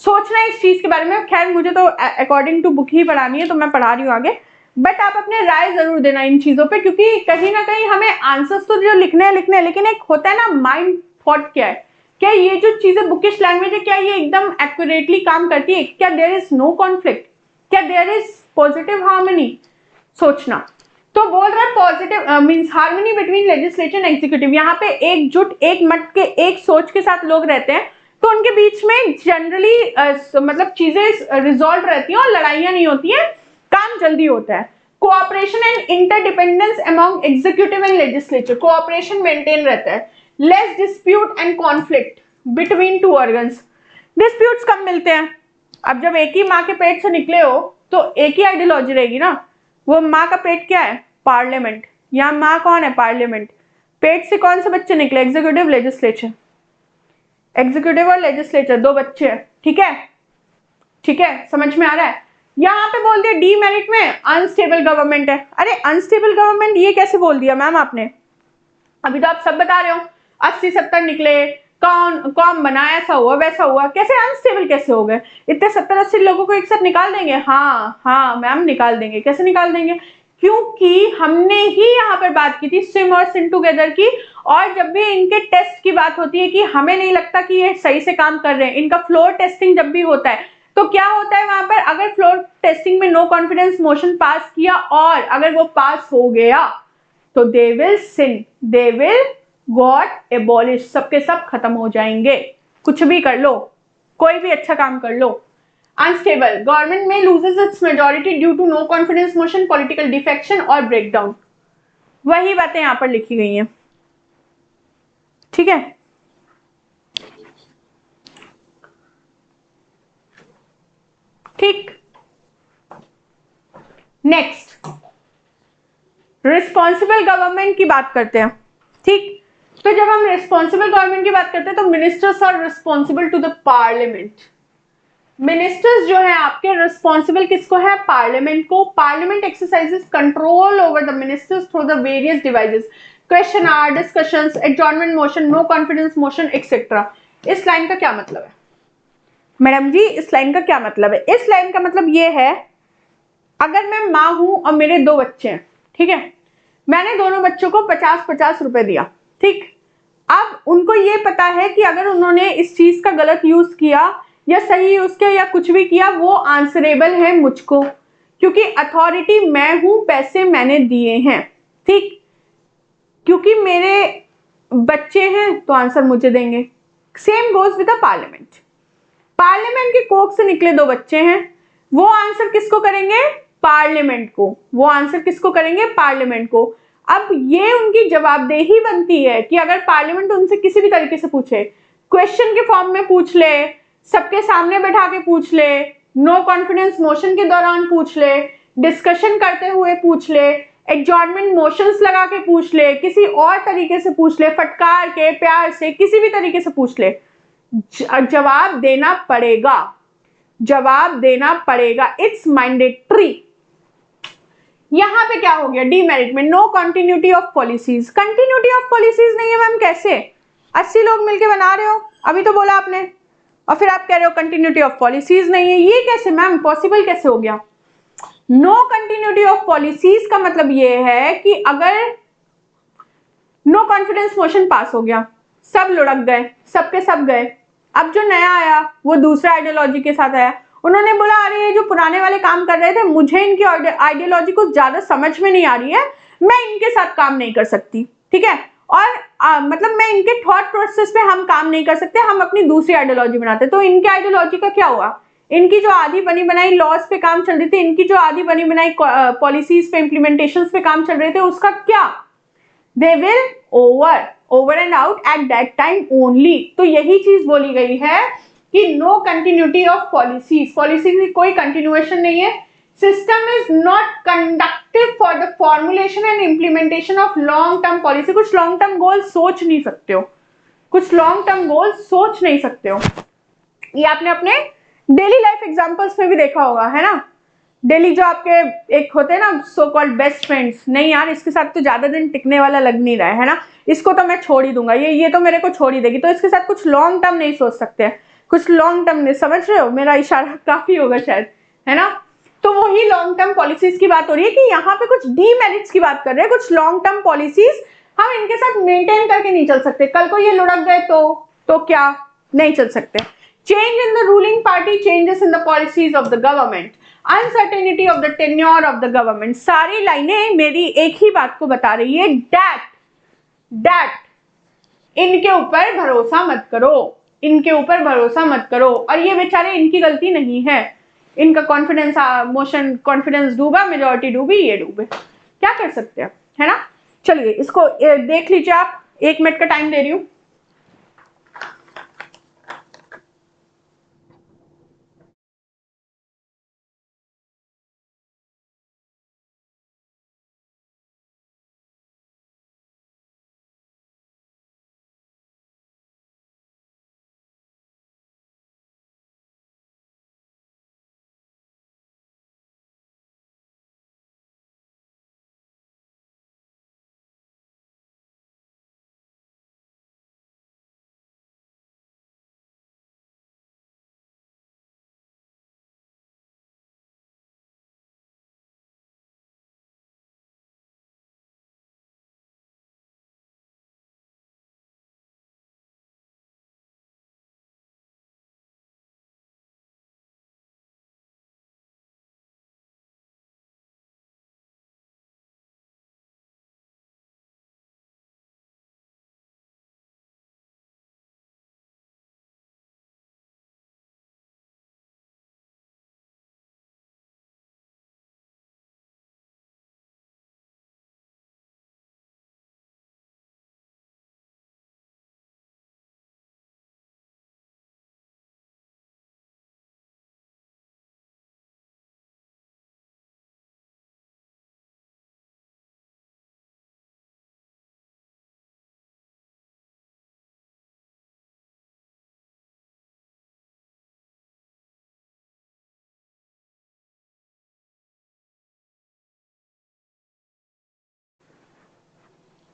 सोचना इस चीज के बारे में। खैर मुझे तो अकॉर्डिंग टू बुक ही पढ़ानी है तो मैं पढ़ा रही हूँ आगे, बट आप अपने राय जरूर देना इन चीजों पे, क्योंकि कहीं ना कहीं हमें आंसर्स तो जो लिखने हैं, लेकिन एक होता है ना माइंड थॉट, क्या है, क्या ये जो चीजें बुकिश लैंग्वेज है क्या ये एकदम एक्यूरेटली काम करती है, क्या देयर इज नो कॉन्फ्लिक्ट, क्या देयर इज पॉजिटिव हार्मनी, सोचना। तो बोल रहा है positive means harmony between legislature and executive, यहाँ पे एकजुट एक मत के एक सोच के साथ लोग रहते हैं, तो उनके बीच में जनरली मतलब चीजें रिजॉल्व रहती हैं और लड़ाइयां नहीं होती हैं, काम जल्दी होता है। Cooperation and interdependence among executive and legislature, cooperation maintain रहता है। Less dispute and conflict between two organs, disputes कम मिलते हैं। अब जब एक ही माँ के पेट से निकले हो तो एक ही आइडियोलॉजी रहेगी ना, वो माँ का पेट क्या है? पार्लियामेंट। यहाँ माँ कौन है? पार्लियामेंट। पेट से कौन से बच्चे निकले? एग्जीक्यूटिव लेजिस्लेचर, एग्जीक्यूटिव और लेजिस्लेचर, दो बच्चे हैं, ठीक है, ठीक है, समझ में आ रहा है। यहाँ पे बोल दिया डीमेरिट में अनस्टेबल गवर्नमेंट है। अरे अनस्टेबल गवर्नमेंट ये कैसे बोल दिया मैम आपने? अभी तो आप सब बता रहे हो 80-70 निकले, कौन कौन बना, ऐसा हुआ वैसा हुआ, कैसे अनस्टेबल कैसे हो गए? इतने 70-80 लोगों को एक साथ निकाल देंगे? हाँ हाँ मैम निकाल देंगे। कैसे निकाल देंगे? क्योंकि हमने ही यहाँ पर बात की थी स्विम और सिन टुगेदर की, और जब भी इनके टेस्ट की बात होती है कि हमें नहीं लगता कि ये सही से काम कर रहे हैं, इनका फ्लोर टेस्टिंग जब भी होता है तो क्या होता है वहां पर, अगर फ्लोर टेस्टिंग में नो कॉन्फिडेंस मोशन पास किया और अगर वो पास हो गया तो they will sin, they will got abolish, सबके सब खत्म हो जाएंगे। कुछ भी कर लो, कोई भी अच्छा काम कर लो। अनस्टेबल गवर्नमेंट में loses its majority due to no confidence motion, political defection और ब्रेकडाउन, वही बातें यहां पर लिखी गई हैं, ठीक है। ठीक, नेक्स्ट रिस्पॉन्सिबल गवर्नमेंट की बात करते हैं। ठीक, तो जब हम रिस्पॉन्सिबल गवर्नमेंट की बात करते हैं तो ministers are responsible to the parliament. Ministers जो है आपके रिस्पॉन्सिबल किसको है? पार्लियामेंट को। Parliament exercises control over the ministers through the various devices, question hour, discussions, adjournment motion, no confidence motion etcetera. इस लाइन का क्या मतलब है मैडम जी? इस लाइन का क्या मतलब है? इस लाइन का मतलब ये है, अगर मैं माँ हूं और मेरे दो बच्चे हैं, ठीक है, मैंने दोनों बच्चों को 50-50 रुपए दिया, ठीक, अब उनको ये पता है कि अगर उन्होंने इस चीज का गलत यूज किया या सही यूज किया या कुछ भी किया, वो आंसरेबल है मुझको, क्योंकि अथॉरिटी मैं हूं, पैसे मैंने दिए हैं, ठीक, क्योंकि मेरे बच्चे हैं तो आंसर मुझे देंगे। Same goes with the parliament. Parliament के कोख से निकले दो बच्चे हैं, वो आंसर किसको करेंगे? पार्लियामेंट को। वो आंसर किसको करेंगे? पार्लियामेंट को। अब ये उनकी जवाबदेही बनती है कि अगर पार्लियामेंट उनसे किसी भी तरीके से पूछे, क्वेश्चन के फॉर्म में पूछ ले, सबके सामने बैठा के पूछ ले, नो कॉन्फिडेंस मोशन के दौरान पूछ ले, डिस्कशन करते हुए पूछ ले, एडजॉर्नमेंट मोशंस लगा के पूछ ले, किसी और तरीके से पूछ ले, फटकार के, प्यार से, किसी भी तरीके से पूछ ले, जवाब देना पड़ेगा, जवाब देना पड़ेगा। It's mandatory. यहां पे क्या हो गया? डीमेरिट में no continuity of policies. Continuity of policies नहीं है मैम, कैसे? 80 लोग मिलके बना रहे हो, अभी तो बोला आपने, और फिर आप कह रहे हो कंटिन्यूटी ऑफ पॉलिसीज नहीं है। ये कैसे मैम पॉसिबल कैसे हो गया? नो कंटिन्यूटी ऑफ पॉलिसीज का मतलब ये है कि अगर नो कॉन्फिडेंस मोशन पास हो गया, सब लुढ़क गए, सबके सब गए, अब जो नया आया वो दूसरा आइडियोलॉजी के साथ आया, उन्होंने बोला अरे ये जो पुराने वाले काम कर रहे थे, मुझे इनकी आइडियोलॉजी को ज्यादा समझ में नहीं आ रही है, मैं इनके साथ काम नहीं कर सकती, ठीक है, और मतलब मैं इनके थॉट प्रोसेस पे हम काम नहीं कर सकते, हम अपनी दूसरी आइडियोलॉजी बनाते। तो इनके आइडियोलॉजी का क्या हुआ? इनकी जो आधी बनी बनाई लॉज पे काम चल रही थी, इनकी जो आधी बनी बनाई पॉलिसीज पे, इम्प्लीमेंटेशन पे काम चल रहे थे, उसका क्या? They will over and out at that time only. तो यही चीज बोली गई है कि no continuity of policies. Policies की कोई कंटिन्यूएशन नहीं है। System is not conductive for the formulation and implementation of long term policy. कुछ लॉन्ग टर्म गोल सोच नहीं सकते हो, कुछ लॉन्ग टर्म गोल सोच नहीं सकते हो। ये आपने अपने डेली लाइफ एग्जांपल्स में भी देखा होगा, है ना? डेली जो आपके एक होते हैं ना सो कॉल्ड बेस्ट फ्रेंड्स, नहीं यार इसके साथ तो ज्यादा दिन टिकने वाला लग नहीं रहा है ना, इसको तो मैं छोड़ ही दूंगा, ये तो मेरे को छोड़ ही देगी, तो इसके साथ कुछ लॉन्ग टर्म नहीं सोच सकते हैं, कुछ लॉन्ग टर्म नहीं। समझ रहे हो? मेरा इशारा काफी होगा शायद, है ना? तो वही लॉन्ग टर्म पॉलिसीज की बात हो रही है कि यहाँ पे कुछ डीमेरिट्स की बात कर रहे हैं, कुछ लॉन्ग टर्म पॉलिसीज हम इनके साथ मेंटेन करके नहीं चल सकते, कल को ये लुढ़क गए तो क्या? नहीं चल सकते। Change in the ruling party, changes in the policies of the government, uncertainty of the tenure of the government. सारी लाइनें मेरी एक ही बात को बता रही है, डैट इनके ऊपर भरोसा मत करो, इनके ऊपर भरोसा मत करो। और ये बेचारे, इनकी गलती नहीं है, इनका कॉन्फिडेंस मोशन, कॉन्फिडेंस डूबा, मेजोरिटी डूबी, ये डूबे, क्या कर सकते हैं, है ना? चलिए इसको देख लीजिए आप, 1 मिनट का टाइम दे रही हूं।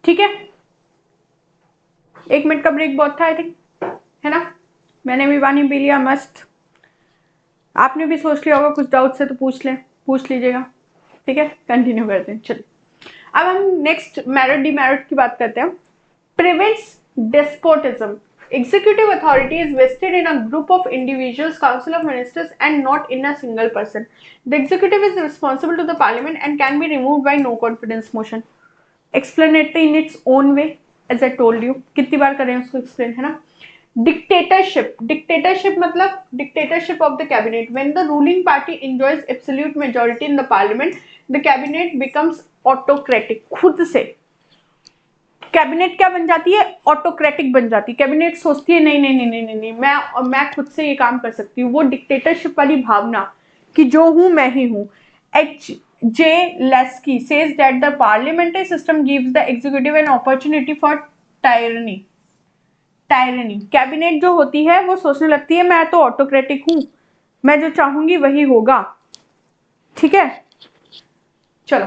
ठीक है, 1 मिनट का ब्रेक बहुत था आई थिंक, है ना? मैंने भी पानी पी लिया मस्त, आपने भी सोच लिया होगा, कुछ डाउट से तो पूछ लीजिएगा, ठीक है? कंटिन्यू करते हैं। चलिए अब हम नेक्स्ट मेरिट डीमेरिट की बात करते हैं। Prevents despotism. Executive authority is vested in a group of individuals, council of ministers, and not in a single person. The executive is responsible to the parliament and can be removed by no confidence motion. Explanatory in its own way, as I told you. कितनी बार करें उसको explain, है ना? Dictatorship मतलब dictatorship of the cabinet. When the ruling party enjoys absolute majority in the parliament, the cabinet becomes autocratic. खुद से cabinet क्या बन जाती है? ऑटोक्रेटिक बन जाती है. कैबिनेट सोचती है नहीं नहीं नहीं नहीं नहीं, मैं खुद से ये काम कर सकती हूँ. वो डिक्टेटरशिप वाली भावना कि जो हूं मैं ही हूं. H.J. Lasky says that the parliamentary system gives the executive an opportunity for tyranny. Cabinet जो होती है वो सोचने लगती है मैं तो ऑटोक्रेटिक हूं, मैं जो चाहूंगी वही होगा. ठीक है, चलो.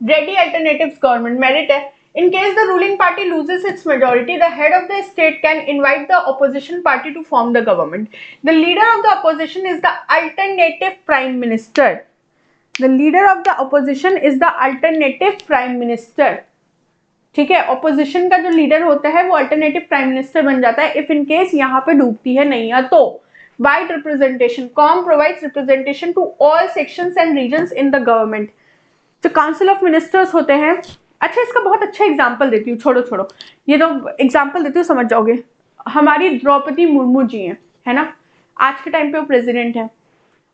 Ready alternatives government merit है. In case the ruling party loses its majority, the head of the state can invite the opposition party to form the government. The leader of the opposition is the alternative prime minister. The leader of the opposition is the alternative prime minister. ठीक है, opposition का जो leader होता है वो alternative prime minister बन जाता है. If in case यहाँ पे डूबती है नैया तो wide representation. COM provides representation to all sections and regions in the government. जो काउंसिल ऑफ मिनिस्टर्स होते हैं. अच्छा, इसका बहुत अच्छा एग्जाम्पल देती हूँ. छोड़ो ये तो एग्जाम्पल देती हूँ, समझ जाओगे. हमारी द्रौपदी मुर्मू जी हैं, है ना. आज के टाइम पे वो प्रेसिडेंट है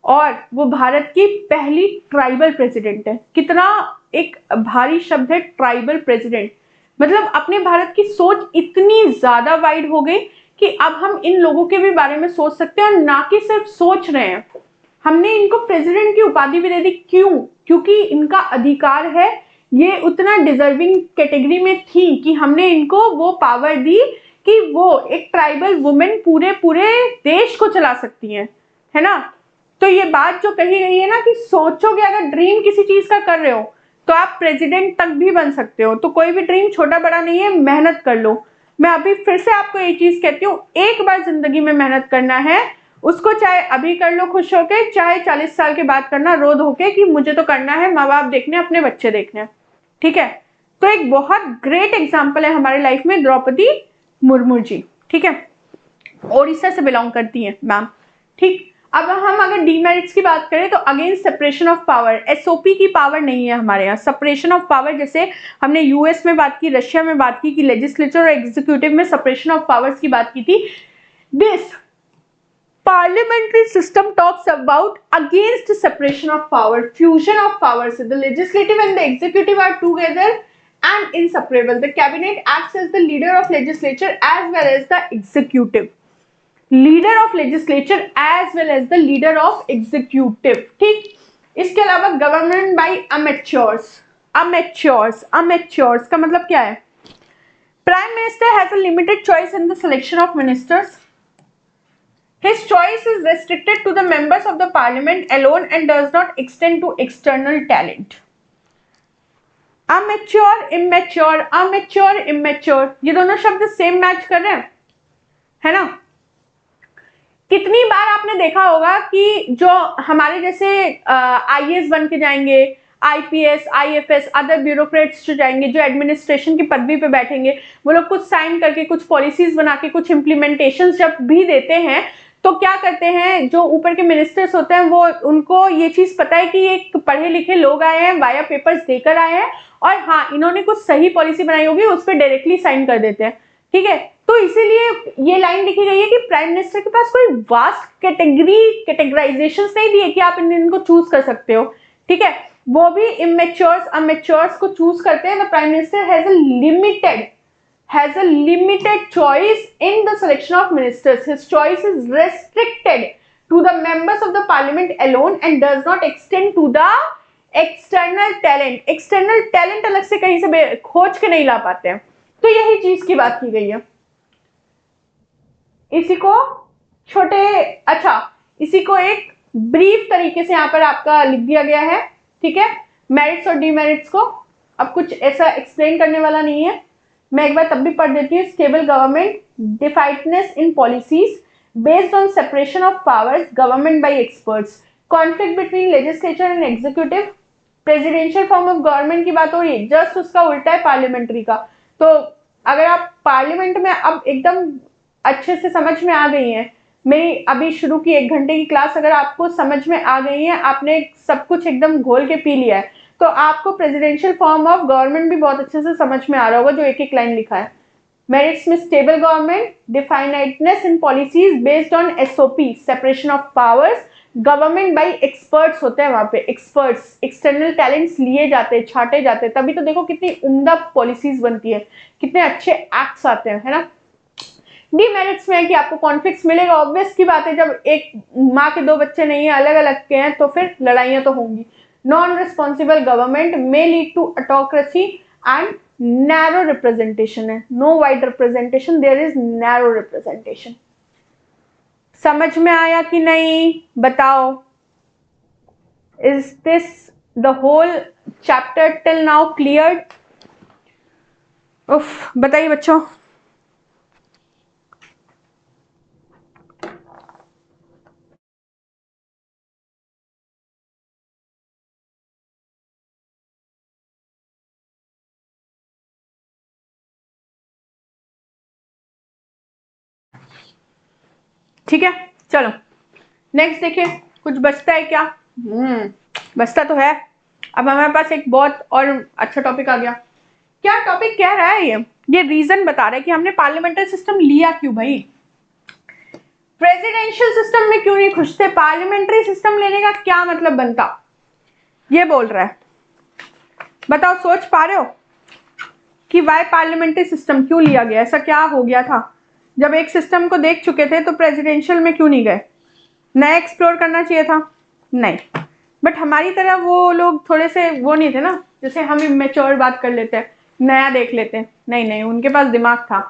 और वो भारत की पहली ट्राइबल प्रेसिडेंट है. कितना एक भारी शब्द है ट्राइबल प्रेसिडेंट. मतलब अपने भारत की सोच इतनी ज्यादा वाइड हो गई कि अब हम इन लोगों के भी बारे में सोच सकते हैं और ना कि सिर्फ सोच रहे हैं. हमने इनको प्रेसिडेंट की उपाधि भी दे दी. क्यों? क्योंकि इनका अधिकार है. ये उतना डिजर्विंग कैटेगरी में थी कि हमने इनको वो पावर दी कि वो एक ट्राइबल वुमेन पूरे देश को चला सकती हैं, है ना. तो ये बात जो कही गई है ना कि सोचोगे अगर ड्रीम किसी चीज का कर रहे हो तो आप प्रेसिडेंट तक भी बन सकते हो. तो कोई भी ड्रीम छोटा बड़ा नहीं है, मेहनत कर लो. मैं अभी फिर से आपको ये चीज कहती हूँ, एक बार जिंदगी में मेहनत करना है, उसको चाहे अभी कर लो खुश होके, चाहे 40 साल के बाद करना रो धो के कि मुझे तो करना है, माँ बाप देखने, अपने बच्चे देखने. ठीक है, तो एक बहुत ग्रेट एग्जांपल है हमारे लाइफ में द्रौपदी मुर्मू जी. ठीक है, ओडिशा से बिलोंग करती हैं मैम. ठीक, अब हम अगर डीमेरिट्स की बात करें तो again separation of power. SOP की पावर नहीं है हमारे यहाँ. सेपरेशन ऑफ पावर, जैसे हमने यूएस में बात की, रशिया में बात की कि लेजिस्लेचर और एग्जीक्यूटिव में सेपरेशन ऑफ पावर्स की बात की थी. This parliamentary system talks about against separation of power, fusion of powers. The legislative and the executive are together and inseparable. The cabinet acts as the leader of legislature as well as the executive. Leader of legislature as well as the leader of executive. ठीक, इसके अलावा government by amateurs. Amateurs का मतलब क्या है? Prime Minister has a limited choice in the selection of ministers. His choice is restricted to the members of the parliament alone and does not extend to external talent. Immature, ये दोनों शब्द same match कर रहे हैं, है ना. कितनी बार आपने देखा होगा कि जो हमारे जैसे आईएएस बन के जाएंगे, आईपीएस, आईएफएस, अदर ब्यूरोक्रेट्स जो जाएंगे, जो एडमिनिस्ट्रेशन की पदवी पे बैठेंगे, वो लोग कुछ साइन करके, कुछ पॉलिसीज बना के, कुछ इम्प्लीमेंटेशन जब भी देते हैं तो क्या करते हैं, जो ऊपर के मिनिस्टर्स होते हैं वो उनको ये चीज पता है कि ये पढ़े लिखे लोग आए हैं, वाया पेपर्स देकर आए हैं और हाँ इन्होंने कुछ सही पॉलिसी बनाई होगी, उस पर डायरेक्टली साइन कर देते हैं. ठीक है, तो इसीलिए ये लाइन लिखी गई है कि प्राइम मिनिस्टर के पास कोई वास्ट कैटेगराइजेशंस नहीं दिए कि आप इनको चूज कर सकते हो. ठीक है, वो भी अमेच्योर्स को चूज करते हैं. The prime minister has a limited choice in the selection of ministers. His choice is restricted to the members of the parliament alone and does not extend to the external talent. External talent अलग से कहीं से खोज के नहीं ला पाते हैं. तो यही चीज की बात की गई है. इसी को एक ब्रीफ तरीके से यहाँ पर आपका लिख दिया गया है. ठीक है, मेरिट्स और डीमेरिट्स को अब कुछ ऐसा एक्सप्लेन करने वाला नहीं है. मैं एक बार तब भी पढ़ देती हूँ. Stable government, definiteness in policies based on separation of powers, government by experts, conflict between legislature and executive. Presidential form of government की बात हो रही है, जस्ट उसका उल्टा है पार्लियामेंट्री का. तो अगर आप पार्लियामेंट में अब एकदम अच्छे से समझ में आ गई हैं, मेरी अभी शुरू की 1 घंटे की क्लास अगर आपको समझ में आ गई है, आपने सब कुछ एकदम घोल के पी लिया है, तो आपको प्रेसिडेंशियल फॉर्म ऑफ गवर्नमेंट भी बहुत अच्छे से समझ में आ रहा होगा, जो एक एक लाइन लिखा है। मेरिट्स में stable government, definiteness in policies based on SOP, separation of powers, government by experts होते हैं, वहां पे एक्सपर्ट्स, एक्सटर्नल टैलेंट्स लिए जाते हैं, छाटे जाते हैं, तभी तो देखो कितनी उम्दा पॉलिसीज बनती है, कितने अच्छे एक्ट्स आते हैं, है ना। डीमेरिट्स में है कि आपको कॉन्फ्लिक्ट्स मिलेगा, ऑब्वियस की बात है, जब एक माँ के 2 बच्चे नहीं है, अलग अलग के हैं, तो फिर लड़ाइयां तो होंगी। Non responsible government may lead to autocracy and narrow representation है, no wide representation, there is narrow representation. समझ में आया कि नहीं, बताओ। Is this the whole chapter till now clear? उफ, बताइए बच्चों। ठीक है, चलो नेक्स्ट देखिए, कुछ बचता है क्या? बचता तो है। अब हमारे पास एक बहुत और अच्छा टॉपिक आ गया। क्या टॉपिक कह रहा है ये रीजन बता रहा है कि हमने पार्लियामेंट्री सिस्टम लिया क्यों भाई, प्रेसिडेंशियल सिस्टम में क्यों नहीं खुश थे, पार्लियामेंट्री सिस्टम लेने का क्या मतलब बनता, ये बोल रहा है। बताओ, सोच पा रहे हो कि वाई पार्लियामेंट्री सिस्टम क्यों लिया गया, ऐसा क्या हो गया था? जब एक सिस्टम को देख चुके थे तो प्रेसिडेंशियल में क्यों नहीं गए? नया एक्सप्लोर करना चाहिए था? नहीं, बट हमारी तरह वो लोग थोड़े से वो नहीं थे ना, जैसे हम इमेच्योर बात कर लेते हैं, नया देख लेते हैं। नहीं, उनके पास दिमाग था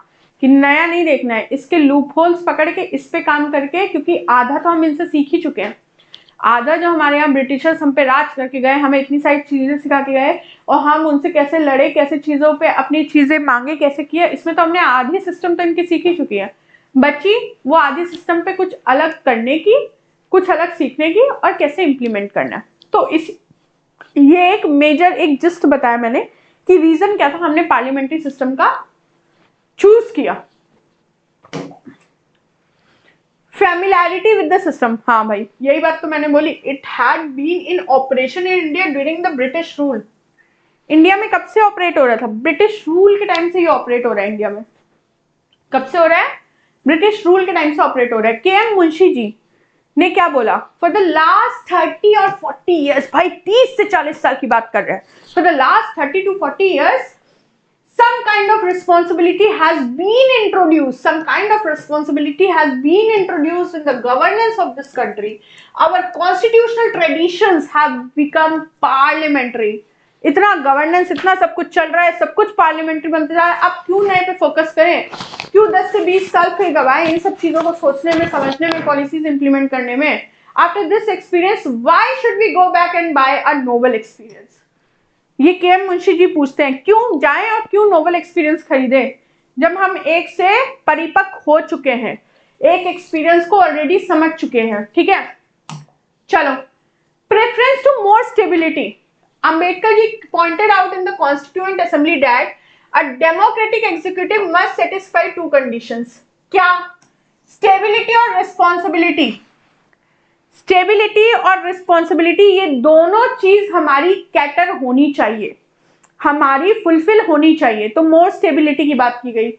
कि नया नहीं देखना है, इसके लूप होल्स पकड़ के इस पे काम करके, क्योंकि आधा तो हम इनसे सीख ही चुके हैं। आधा जो हमारे यहाँ ब्रिटिशर्स हम पे राज करके गए, हमें इतनी सारी चीजें सिखा के गए, और हम उनसे कैसे लड़े, कैसे चीजों पे अपनी चीजें मांगे, कैसे किए, इसमें तो हमने आधी सिस्टम तो इनकी सीख ही चुकी है। बची वो आधी सिस्टम पे कुछ अलग करने की, कुछ अलग सीखने की, और कैसे इंप्लीमेंट करना। तो इस ये एक मेजर एक जिस्ट बताया मैंने कि रीजन क्या था हमने पार्लियामेंट्री सिस्टम का चूज किया। फेमिलैरिटी विद द सिस्टम, हाँ भाई यही बात तो मैंने बोली। It had been in operation in India during the British rule. India में कब से ऑपरेट हो रहा था? ब्रिटिश रूल के टाइम से ये ऑपरेट हो रहा है इंडिया में। कब से हो रहा है? ब्रिटिश रूल के टाइम से ऑपरेट हो रहा है। के.एम. मुंशी जी ने क्या बोला? फॉर द लास्ट 30 और 40 ईयर्स, भाई 30 से 40 साल की बात कर रहे हैं, for the last 30 to 40 years some kind of responsibility has been introduced, some kind of responsibility has been introduced in the governance of this country. Our constitutional traditions have become parliamentary. इतना governance, इतना सब कुछ चल रहा है, सब कुछ parliamentary बनते जा रहा है। अब क्यों नए पे फोकस करें? क्यों 10 से 20 साल फिर गवाएं इन सब चीजों को सोचने में, समझने में, पॉलिसीज इंप्लीमेंट करने में? After this experience why should we go back and buy a novel experience? ये के.एम. मुंशी जी पूछते हैं, क्यों जाएं और क्यों नोवेल एक्सपीरियंस खरीदें जब हम एक से परिपक्व हो चुके हैं, एक एक्सपीरियंस को ऑलरेडी समझ चुके हैं। ठीक है, चलो। Preference to more stability, Ambedkar ji pointed out in the constituent assembly that a democratic executive must satisfy 2 conditions. क्या? स्टेबिलिटी और रिस्पॉन्सिबिलिटी। स्टेबिलिटी और रिस्पॉन्सिबिलिटी, ये दोनों चीज हमारी कैटर होनी चाहिए, हमारी फुलफिल होनी चाहिए। तो मोर स्टेबिलिटी की बात की गई।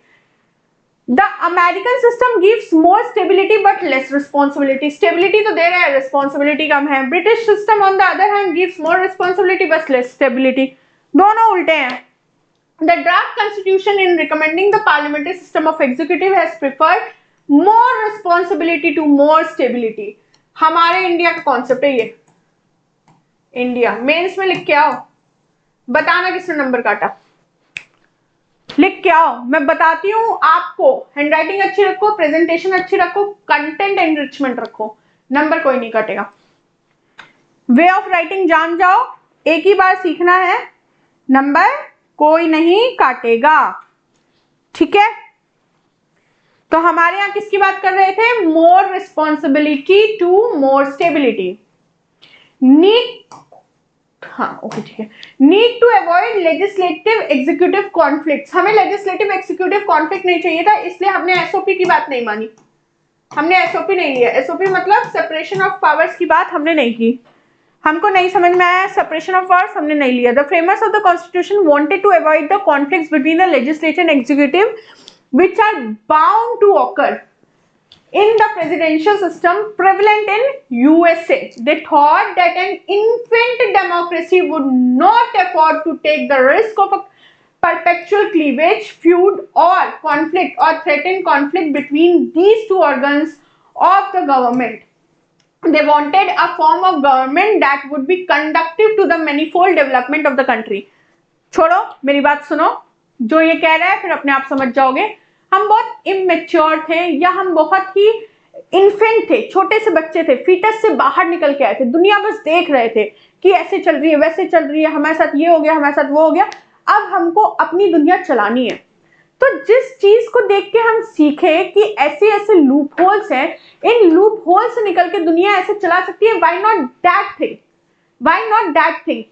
The American system gives more stability but less responsibility. Stability तो दे रहा है, रिस्पॉन्सिबिलिटी कम है। British system on the other hand gives more responsibility but less stability. दोनों उल्टे हैं। The draft constitution in recommending the parliamentary system of executive has preferred more responsibility to more stability. हमारे India का concept है ये। India mains में लिख के आओ, बताना किसने नंबर काटा, लिख के आओ। मैं बताती हूँ आपको, हैंडराइटिंग अच्छी रखो, प्रेजेंटेशन अच्छी रखो, कंटेंट एनरिचमेंट रखो, नंबर कोई नहीं काटेगा। वे ऑफ राइटिंग जान जाओ, एक ही बार सीखना है, नंबर कोई नहीं काटेगा। ठीक है, तो हमारे यहां किसकी बात कर रहे थे? More responsibility to more stability. Need हाँ ओके ठीक है। Need to avoid legislative executive conflicts, हमें लेजिस्लेटिव एग्जीक्यूटिव कॉन्फ्लिक्ट नहीं चाहिए था, इसलिए हमने एसओपी की बात नहीं मानी, हमने एसओपी नहीं लिया। एसओपी मतलब सेपरेशन ऑफ पावर्स की बात हमने नहीं की, हमको नहीं समझ में आया, सेपरेशन ऑफ पावर्स हमने नहीं लिया। The framers of the constitution wanted to avoid the conflicts between the legislature and executive which are bound to occur in the presidential system prevalent in USA. They thought that an infant democracy would not afford to take the risk of a perpetual cleavage, feud or conflict or threatened conflict between these two organs of the government. They wanted a form of government that would be conducive to the manifold development of the country. छोड़ो मेरी बात सुनो, जो ये कह रहा है फिर अपने आप समझ जाओगे। हम बहुत इमेच्योर थे या हम बहुत ही इन्फेंट थे, छोटे से बच्चे थे, फीटस से बाहर निकल के आए थे, दुनिया बस देख रहे थे कि ऐसे चल रही है वैसे चल रही है, हमारे साथ ये हो गया हमारे साथ वो हो गया, अब हमको अपनी दुनिया चलानी है। तो जिस चीज को देख के हम सीखे कि ऐसे ऐसे लूप होल्स हैं, इन लूप होल से निकल के दुनिया ऐसे चला सकती है, why not that thing, why not that thing,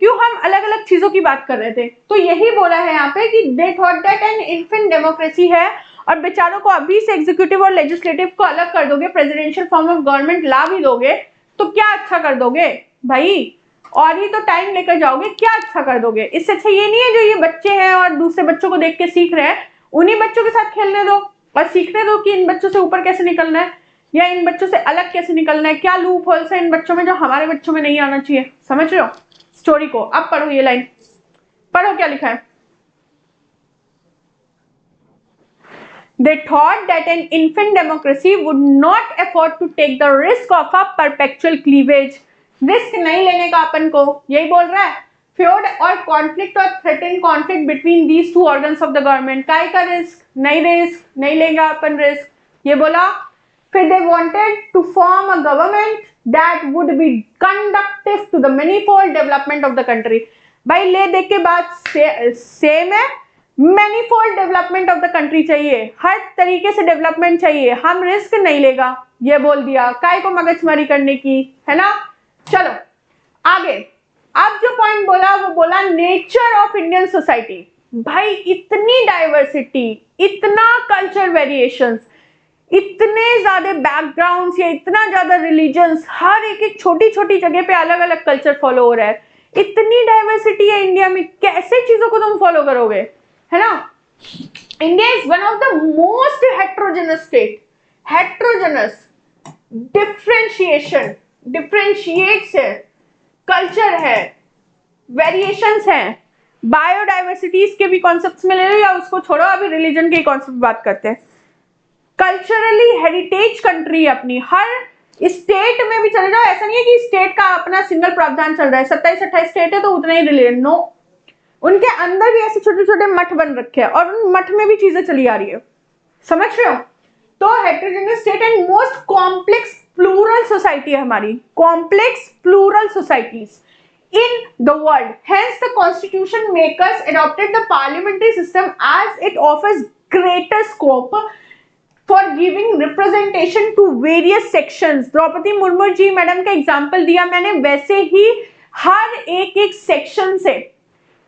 क्यों हम अलग अलग चीजों की बात कर रहे थे। तो यही बोला है यहाँ पे कि they thought that an infant democracy है, और बेचारों को अभी से एग्जीक्यूटिव और लेजिस्लेटिव को अलग कर दोगे, प्रेसिडेंशियल फॉर्म ऑफ गवर्नमेंट ला भी दोगे तो क्या अच्छा कर दोगे भाई, और ही तो टाइम लेकर जाओगे, क्या अच्छा कर दोगे। इससे अच्छा ये नहीं है जो ये बच्चे हैं और दूसरे बच्चों को देख के सीख रहे हैं, उन्हीं बच्चों के साथ खेलने दो और सीखने दो कि इन बच्चों से ऊपर कैसे निकलना है या इन बच्चों से अलग कैसे निकलना है, क्या लूप होल्स है इन बच्चों में जो हमारे बच्चों में नहीं आना चाहिए। समझ रहे हो स्टोरी को। अब पढ़ो ये लाइन, पढ़ो क्या लिखा है। They thought that an infant democracy would not afford to take the risk of a perpetual cleavage. Risk नहीं लेने का अपन को, यही बोल रहा है, फ्यूड और कॉन्फ्लिक्ट और threaten conflict between these two organs of the government. काय का रिस्क नहीं लेगा अपन रिस्क, ये बोला। फिर they wanted to form a government that would be conducive to the manifold development of the country. भाई ले देख के बात सेम है, manifold development of the country चाहिए, हर तरीके से डेवलपमेंट चाहिए, हम रिस्क नहीं लेगा, ये बोल दिया, काय को मगजमारी करने की, है ना। चलो आगे, अब जो पॉइंट बोला वो बोला नेचर ऑफ इंडियन सोसाइटी। भाई इतनी डाइवर्सिटी, इतना कल्चर वेरिएशंस, इतने ज्यादा बैकग्राउंड्स या इतना ज्यादा रिलीजन्स, हर एक छोटी छोटी जगह पे अलग अलग कल्चर फॉलो हो रहा है, इतनी डाइवर्सिटी है इंडिया में, कैसे चीजों को तुम फॉलो करोगे, है ना। India is one of the most heterogeneous state, heterogeneous, differentiates है, कल्चर है, वेरिएशंस है, बायोडाइवर्सिटीज के भी कॉन्सेप्ट्स में ले लो या उसको छोड़ो, अभी रिलीजन के कॉन्सेप्ट बात करते हैं। कल्चरली हेरिटेज कंट्री अपनी, हर स्टेट में भी चले जाओ, ऐसा नहीं है कि स्टेट का अपना सिंगल प्रावधान चल रहा है, 27-28 स्टेट है तो उतना ही रिलीजन, नो, उनके अंदर भी ऐसे छोटे छोटे मठ बन रखे हैं और उन मठ में भी चीजें चली आ रही है, समझ रहे हो। तो heterogeneous state and most complex plural society है हमारी, complex plural societies in the world. Hence the constitution makers adopted the parliamentary system as it offers greater scope for giving representation to various sections. Draupadi Murmu ji madam का example दिया मैंने, वैसे ही हर एक section से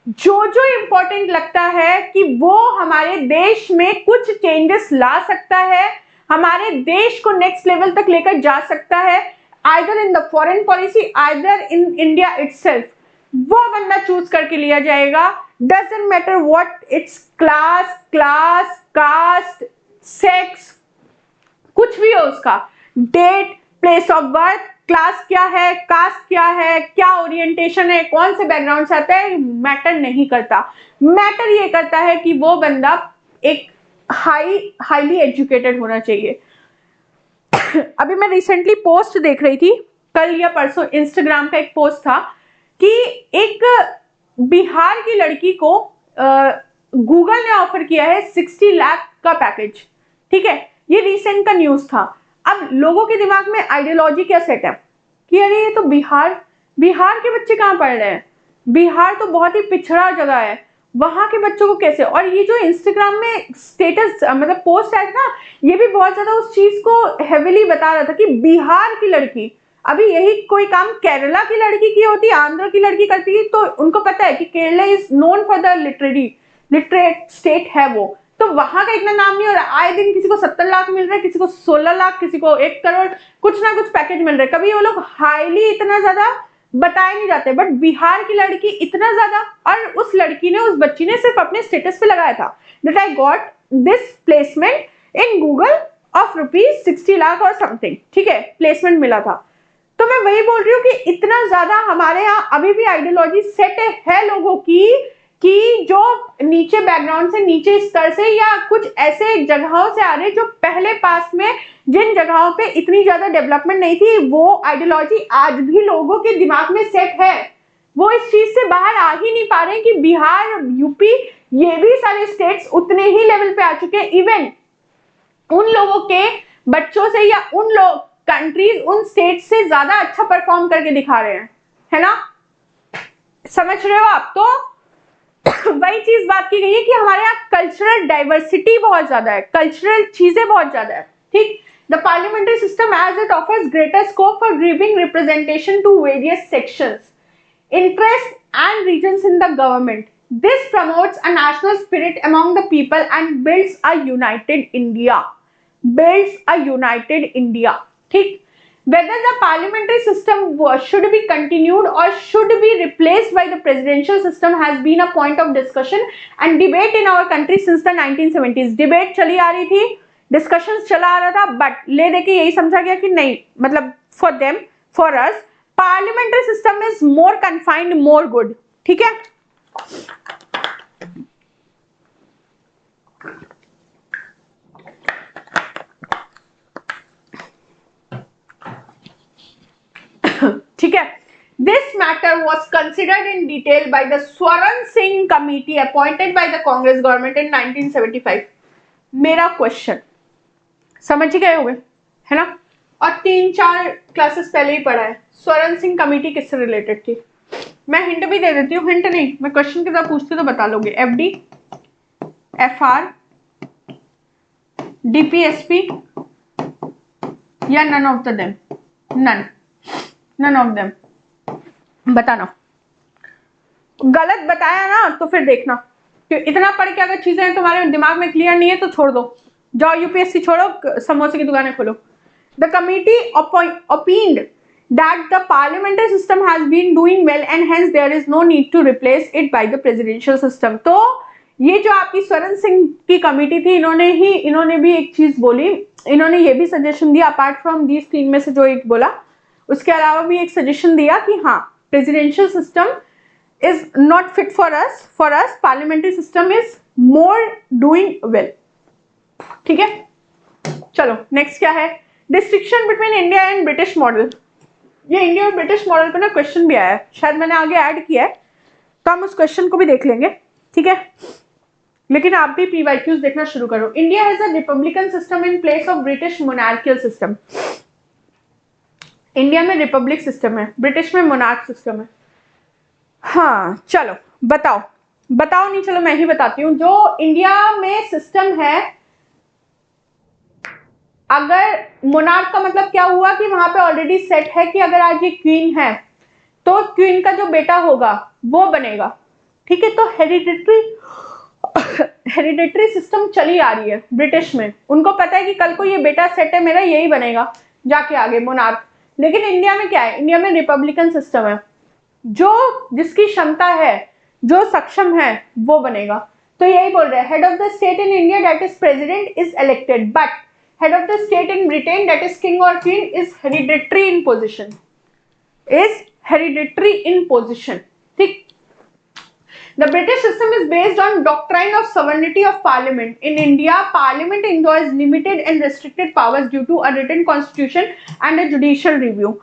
जो जो इंपॉर्टेंट लगता है कि वो हमारे देश में कुछ चेंजेस ला सकता है, हमारे देश को नेक्स्ट लेवल तक लेकर जा सकता है, either in the foreign policy, either in India itself, वो बंदा चूज करके लिया जाएगा। doesn't matter what its class, caste, sex, कुछ भी हो उसका, date, place of birth, class क्या है, कास्ट क्या है, क्या ओरिएंटेशन है, कौन से बैकग्राउंड से आता है, मैटर नहीं करता। मैटर ये करता है कि वो बंदा एक हाईली एजुकेटेड होना चाहिए। अभी मैं रिसेंटली पोस्ट देख रही थी, कल या परसों इंस्टाग्राम का एक पोस्ट था कि एक बिहार की लड़की को गूगल ने ऑफर किया है 60 लाख का पैकेज, ठीक है, ये रिसेंट का न्यूज था। अब लोगों के दिमाग में आइडियोलॉजी क्या सेट है कि अरे ये तो बिहार के बच्चे कहाँ पढ़ रहे हैं, बिहार तो बहुत ही पिछड़ा जगह है, वहां के बच्चों को कैसे। और ये जो इंस्टाग्राम में स्टेटस मतलब पोस्ट है ना, ये भी बहुत ज्यादा उस चीज को हेविली बता रहा था कि बिहार की लड़की, अभी यही कोई काम केरला की लड़की की होती, आंध्र की लड़की करती है, तो उनको पता है कि Kerala is known for the literate state है वो, तो वहां का इतना नाम नहीं हो रहा। आए दिन किसी को 70 लाख मिल रहा है, किसी को 16 लाख, किसी को 1 करोड़, कुछ ना कुछ पैकेज मिल रहा है। कभी वो लोग हाईली इतना ज्यादा बताए नहीं जाते, बट बिहार की लड़की इतना ज्यादा, और उस लड़की ने, उस बच्ची ने सिर्फ अपने स्टेटस पे लगाया था that I got this placement in Google of ₹60 lakh और समथिंग, ठीक है, प्लेसमेंट मिला था। तो मैं वही बोल रही हूँ कि इतना ज्यादा हमारे यहाँ अभी भी आइडियोलॉजी सेट है लोगों की कि जो नीचे बैकग्राउंड से, नीचे स्तर से, या कुछ ऐसे जगहों से आ रहे जो पहले पास में जिन जगहों पे इतनी ज्यादा डेवलपमेंट नहीं थी, वो आइडियोलॉजी आज भी लोगों के दिमाग में सेट है। वो इस चीज से बाहर आ ही नहीं पा रहे कि बिहार, यूपी, ये भी सारे स्टेट्स उतने ही लेवल पे आ चुके हैं। इवन उन लोगं के बच्चों से या उन लोग कंट्रीज उन स्टेट से ज्यादा अच्छा परफॉर्म करके दिखा रहे हैं, है ना, समझ रहे हो आप। तो वही चीज बात की गई है कि हमारे यहाँ कल्चरल डाइवर्सिटी बहुत ज्यादा है, कल्चरल चीजें बहुत ज्यादा है, ठीक। The parliamentary system as it offers greater scope for giving representation to various sections, interests and regions in the government. This promotes a national spirit among the people and builds a united India. Builds a united India. ठीक? Whether the parliamentary system should be continued or should be replaced by the presidential system has been a point of discussion and debate in our country since the 1970s. Debate चली आ रही थी, discussions चला आ रहा था, but ले देके यही समझा गया कि नहीं, मतलब for them, for us, parliamentary system is more confined, more good, ठीक है। ठीक है, this matter was considered in detail by the Swaran Singh committee appointed by the Congress government in 1975। मेरा क्वेश्चन समझ गए होंगे, है ना, और 3-4 क्लासेस पहले ही पढ़ा है। स्वरण सिंह कमेटी किससे रिलेटेड थी? मैं हिंट भी दे देती हूँ, हिंट नहीं, मैं क्वेश्चन की तरह पूछती तो बता लोगे। एफडी, एफआर, डीपीएसपी या none of the them? None of them, बताना। गलत बताया ना तो फिर देखना कि इतना पढ़ के अगर चीजें तुम्हारे दिमाग में क्लियर नहीं है तो छोड़ दो, जाओ यूपीएससी छोड़ो, समोसे की दुकानें खोलो। The committee opined that the parliamentary system has been doing well and hence there is no need to replace it by the presidential system. तो ये जो आपकी स्वरण सिंह की कमेटी थी, इन्होंने भी एक चीज बोली, इन्होंने ये भी सजेशन दिया, अपार्ट फ्रॉम दी स्क्रीन में से जो एक बोला, उसके अलावा भी एक सजेशन दिया कि हाँ, presidential system is not fit for us, parliamentary system is more doing well, ठीक है। चलो नेक्स्ट क्या है, distinction between India and British model. ये इंडिया और ब्रिटिश मॉडल पे ना क्वेश्चन भी आया है, शायद मैंने आगे ऐड किया है, तो हम उस क्वेश्चन को भी देख लेंगे, ठीक है। लेकिन आप भी पीवाईक्यूज देखना शुरू करो। India has a Republican system in place of British monarchial system. India में रिपब्लिक सिस्टम है, ब्रिटिश में मोनार्क सिस्टम है। हाँ चलो बताओ नहीं, चलो मैं ही बताती हूँ। जो इंडिया में सिस्टम है, अगर मोनार्क का मतलब क्या हुआ कि वहां पे ऑलरेडी सेट है कि अगर आज ये क्वीन है तो क्वीन का जो बेटा होगा वो बनेगा, ठीक है। तो हेरिडिटरी सिस्टम चली आ रही है ब्रिटिश में, उनको पता है कि कल को ये बेटा सेट है मेरा, यही बनेगा जाके आगे मोनार्क। लेकिन इंडिया में क्या है, इंडिया में रिपब्लिकन सिस्टम है, जो जिसकी क्षमता है, जो सक्षम है वो बनेगा। तो यही बोल रहे हैं, head of the state in India that is president is elected, but head of the state in Britain that is king or queen is hereditary in position, ठीक। The British system is based on doctrine of sovereignty of parliament. In India, parliament enjoys limited and restricted powers due to a written constitution and a judicial review.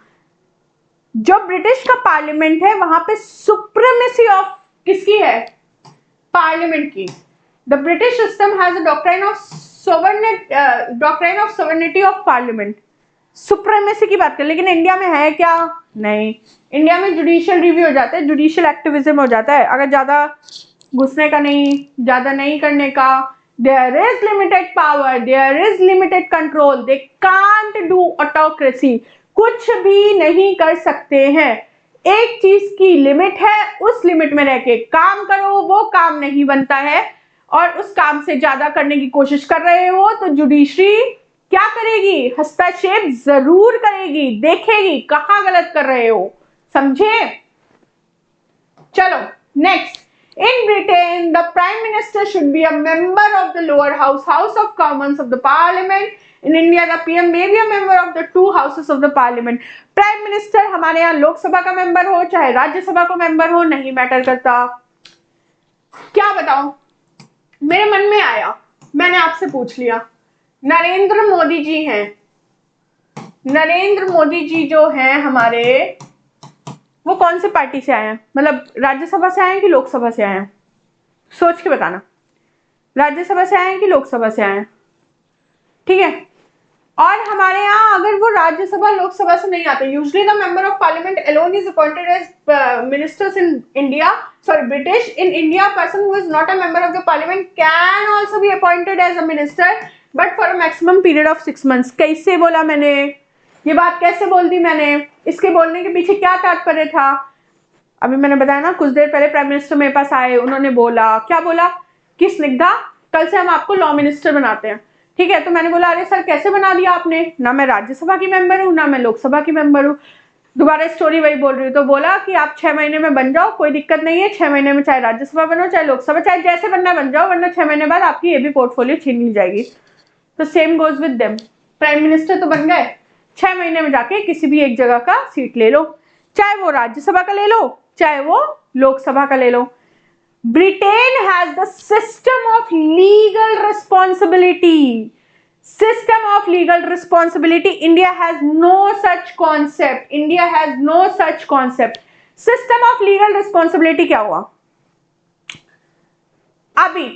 जो British का parliament है वहां पे supremacy of किसकी है, parliament की। The British system has a doctrine of sovereignty of parliament, supremacy की बात करें। लेकिन इंडिया में है क्या, नहीं। इंडिया में जुडिशियल रिव्यू हो जाता है, जुडिशियल एक्टिविज्म हो जाता है, अगर ज्यादा घुसने का नहीं, ज्यादा नहीं करने का। There is limited power, there is limited control, they can't do autocracy. कुछ भी नहीं कर सकते हैं। एक चीज की लिमिट है, उस लिमिट में रह के काम करो, वो काम नहीं बनता है और उस काम से ज्यादा करने की कोशिश कर रहे हो तो जुडिशरी क्या करेगी? हस्तक्षेप जरूर करेगी, देखेगी कहां गलत कर रहे हो, समझे? चलो next, in Britain the prime minister should be a member of the lower house of commons of the parliament. In India the PM may be a member of the two houses of the parliament. Prime minister हमारे यहाँ लोकसभा का member हो चाहे राज्यसभा का member हो, नहीं matter करता। क्या बताओ, मेरे मन में आया, मैंने आपसे पूछ लिया। नरेंद्र मोदी जी हैं, नरेंद्र मोदी जी जो हैं हमारे, वो कौन से पार्टी से आए हैं? मतलब राज्यसभा से आए हैं कि लोकसभा से आए हैं? सोच के बताना, राज्यसभा से आए हैं कि लोकसभा से आए हैं? ठीक है, और हमारे यहाँ अगर वो राज्यसभा लोकसभा से नहीं आते, usually the member of parliament alone is appointed as ministers in India, sorry British, in India person who is not a member of the parliament can also be appointed as a minister but for a maximum period of 6 months। कैसे बोला मैंने ये बात, कैसे बोल दी मैंने? इसके बोलने के पीछे क्या तात्पर्य था? अभी मैंने बताया ना, कुछ देर पहले प्राइम मिनिस्टर मेरे पास आए, उन्होंने बोला, क्या बोला कि स्निग्धा कल से हम आपको लॉ मिनिस्टर बनाते हैं। ठीक है, तो मैंने बोला अरे सर कैसे बना दिया आपने, ना मैं राज्यसभा की मेंबर हूँ ना मैं लोकसभा की मेंबर हूँ। दोबारा स्टोरी वही बोल रही हूँ। तो बोला कि आप 6 महीने में बन जाओ, कोई दिक्कत नहीं है, 6 महीने में चाहे राज्यसभा बनो चाहे लोकसभा, चाहे जैसे बनना बन जाओ, वरना 6 महीने बाद आपकी ये भी पोर्टफोलियो छीन ली जाएगी। तो same goes with them, prime minister तो बन गए, 6 महीने में जाके किसी भी एक जगह का सीट ले लो, चाहे वो राज्यसभा का ले लो चाहे वो लोकसभा का ले लो। Britain has the system of legal responsibility. System of legal responsibility. India has no such concept. India has no such concept. System of legal responsibility क्या हुआ? अभी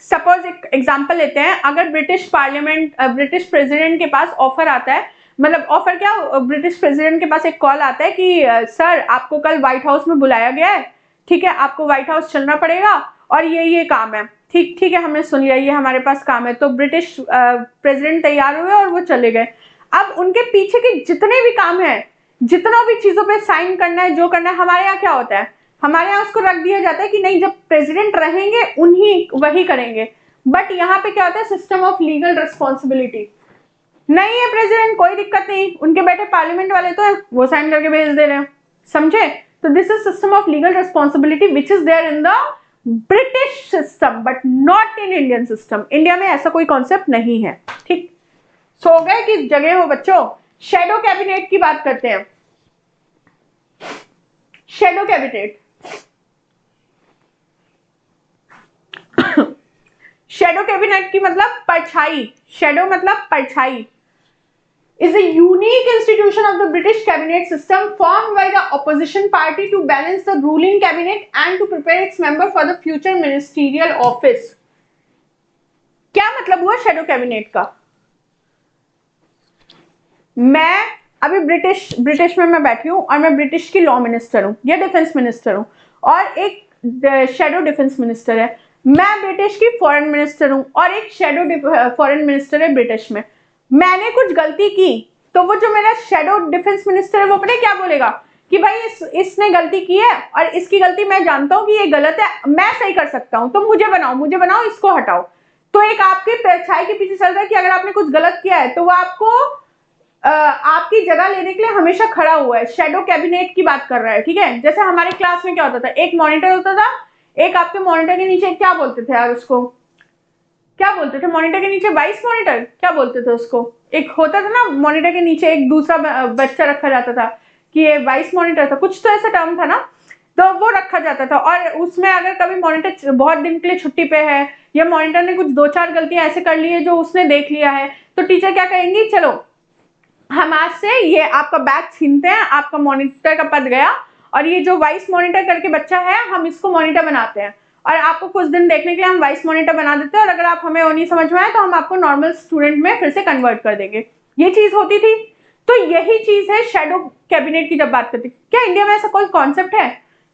सपोज एक एग्जांपल लेते हैं, अगर ब्रिटिश पार्लियामेंट, ब्रिटिश प्रेसिडेंट के पास offer आता है, मतलब ऑफर क्या, ब्रिटिश प्रेसिडेंट के पास एक कॉल आता है कि सर आपको कल व्हाइट हाउस में बुलाया गया है, ठीक है, आपको व्हाइट हाउस चलना पड़ेगा और ये काम है। ठीक है, हमने सुन लिया, ये हमारे पास काम है। तो ब्रिटिश प्रेसिडेंट तैयार हुए और वो चले गए। अब उनके पीछे के जितने भी काम है, जितना भी चीजों पे साइन करना है, जो करना है, हमारे यहाँ क्या होता है, हमारे यहाँ उसको रख दिया जाता है कि नहीं, जब प्रेसिडेंट रहेंगे उन्हीं वही करेंगे। बट यहाँ पे क्या होता है, सिस्टम ऑफ लीगल रिस्पॉन्सिबिलिटी, नहीं है प्रेसिडेंट कोई दिक्कत नहीं, उनके बेटे पार्लियामेंट वाले तो है, वो साइन करके भेज दे रहे हैं, समझे? तो this is system of legal responsibility which is there in the British system but not in Indian system. India में ऐसा कोई कॉन्सेप्ट नहीं है। ठीक, सो गए किस जगह हो बच्चों? शैडो कैबिनेट की बात करते हैं। शैडो कैबिनेट, शैडो कैबिनेट की मतलब परछाई, शैडो मतलब परछाई, is a unique institution of the British cabinet system formed by the opposition party to balance the ruling cabinet and to prepare its member for the future ministerial office। क्या मतलब हुआ shadow cabinet का? मैं अभी British में मैं बैठी हूं और मैं ब्रिटिश की लॉ मिनिस्टर हूं या डिफेंस मिनिस्टर हूं और एक शैडो डिफेंस मिनिस्टर है। मैं ब्रिटिश की फॉरेन मिनिस्टर हूं और एक शैडो फॉरेन मिनिस्टर है ब्रिटिश में। मैंने कुछ गलती की तो वो जो मेरा शैडो डिफेंस मिनिस्टर है वो अपने क्या बोलेगा कि भाई इसने गलती की है और इसकी गलती मैं जानता हूं कि ये गलत है, मैं सही कर सकता हूं, तो मुझे बनाओ, इसको हटाओ। तो एक आपकी परछाई के पीछे चल रहा है कि अगर आपने कुछ गलत किया है तो वो आपको आपकी जगह लेने के लिए हमेशा खड़ा हुआ है। शैडो कैबिनेट की बात कर रहा है, ठीक है? जैसे हमारे क्लास में क्या होता था, एक मॉनिटर होता था, एक आपके मॉनिटर के नीचे क्या बोलते थे यार, उसको क्या बोलते थे? मॉनिटर के नीचे वाइस मॉनिटर, क्या बोलते थे उसको? एक होता था ना मॉनिटर के नीचे एक दूसरा बच्चा रखा जाता था कि ये वाइस मॉनिटर था, कुछ तो ऐसा टर्म था ना, तो वो रखा जाता था। और उसमें अगर कभी मॉनिटर बहुत दिन के लिए छुट्टी पे है या मॉनिटर ने कुछ 2-4 गलतियां ऐसे कर ली है जो उसने देख लिया है, तो टीचर क्या कहेंगी, चलो हम आज से ये आपका बैग छीनते हैं, आपका मॉनिटर का पद गया और ये जो वाइस मॉनिटर करके बच्चा है हम इसको मॉनिटर बनाते हैं और आपको कुछ दिन देखने के लिए हम वाइस मॉनिटर बना देते हैं और अगर आप हमें वो नहीं समझ में आए तो हम आपको नॉर्मल स्टूडेंट में फिर से कन्वर्ट कर देंगे। ये चीज होती थी। तो यही चीज है शैडो कैबिनेट की जब बात करते। क्या इंडिया में ऐसा कोई कॉन्सेप्ट है?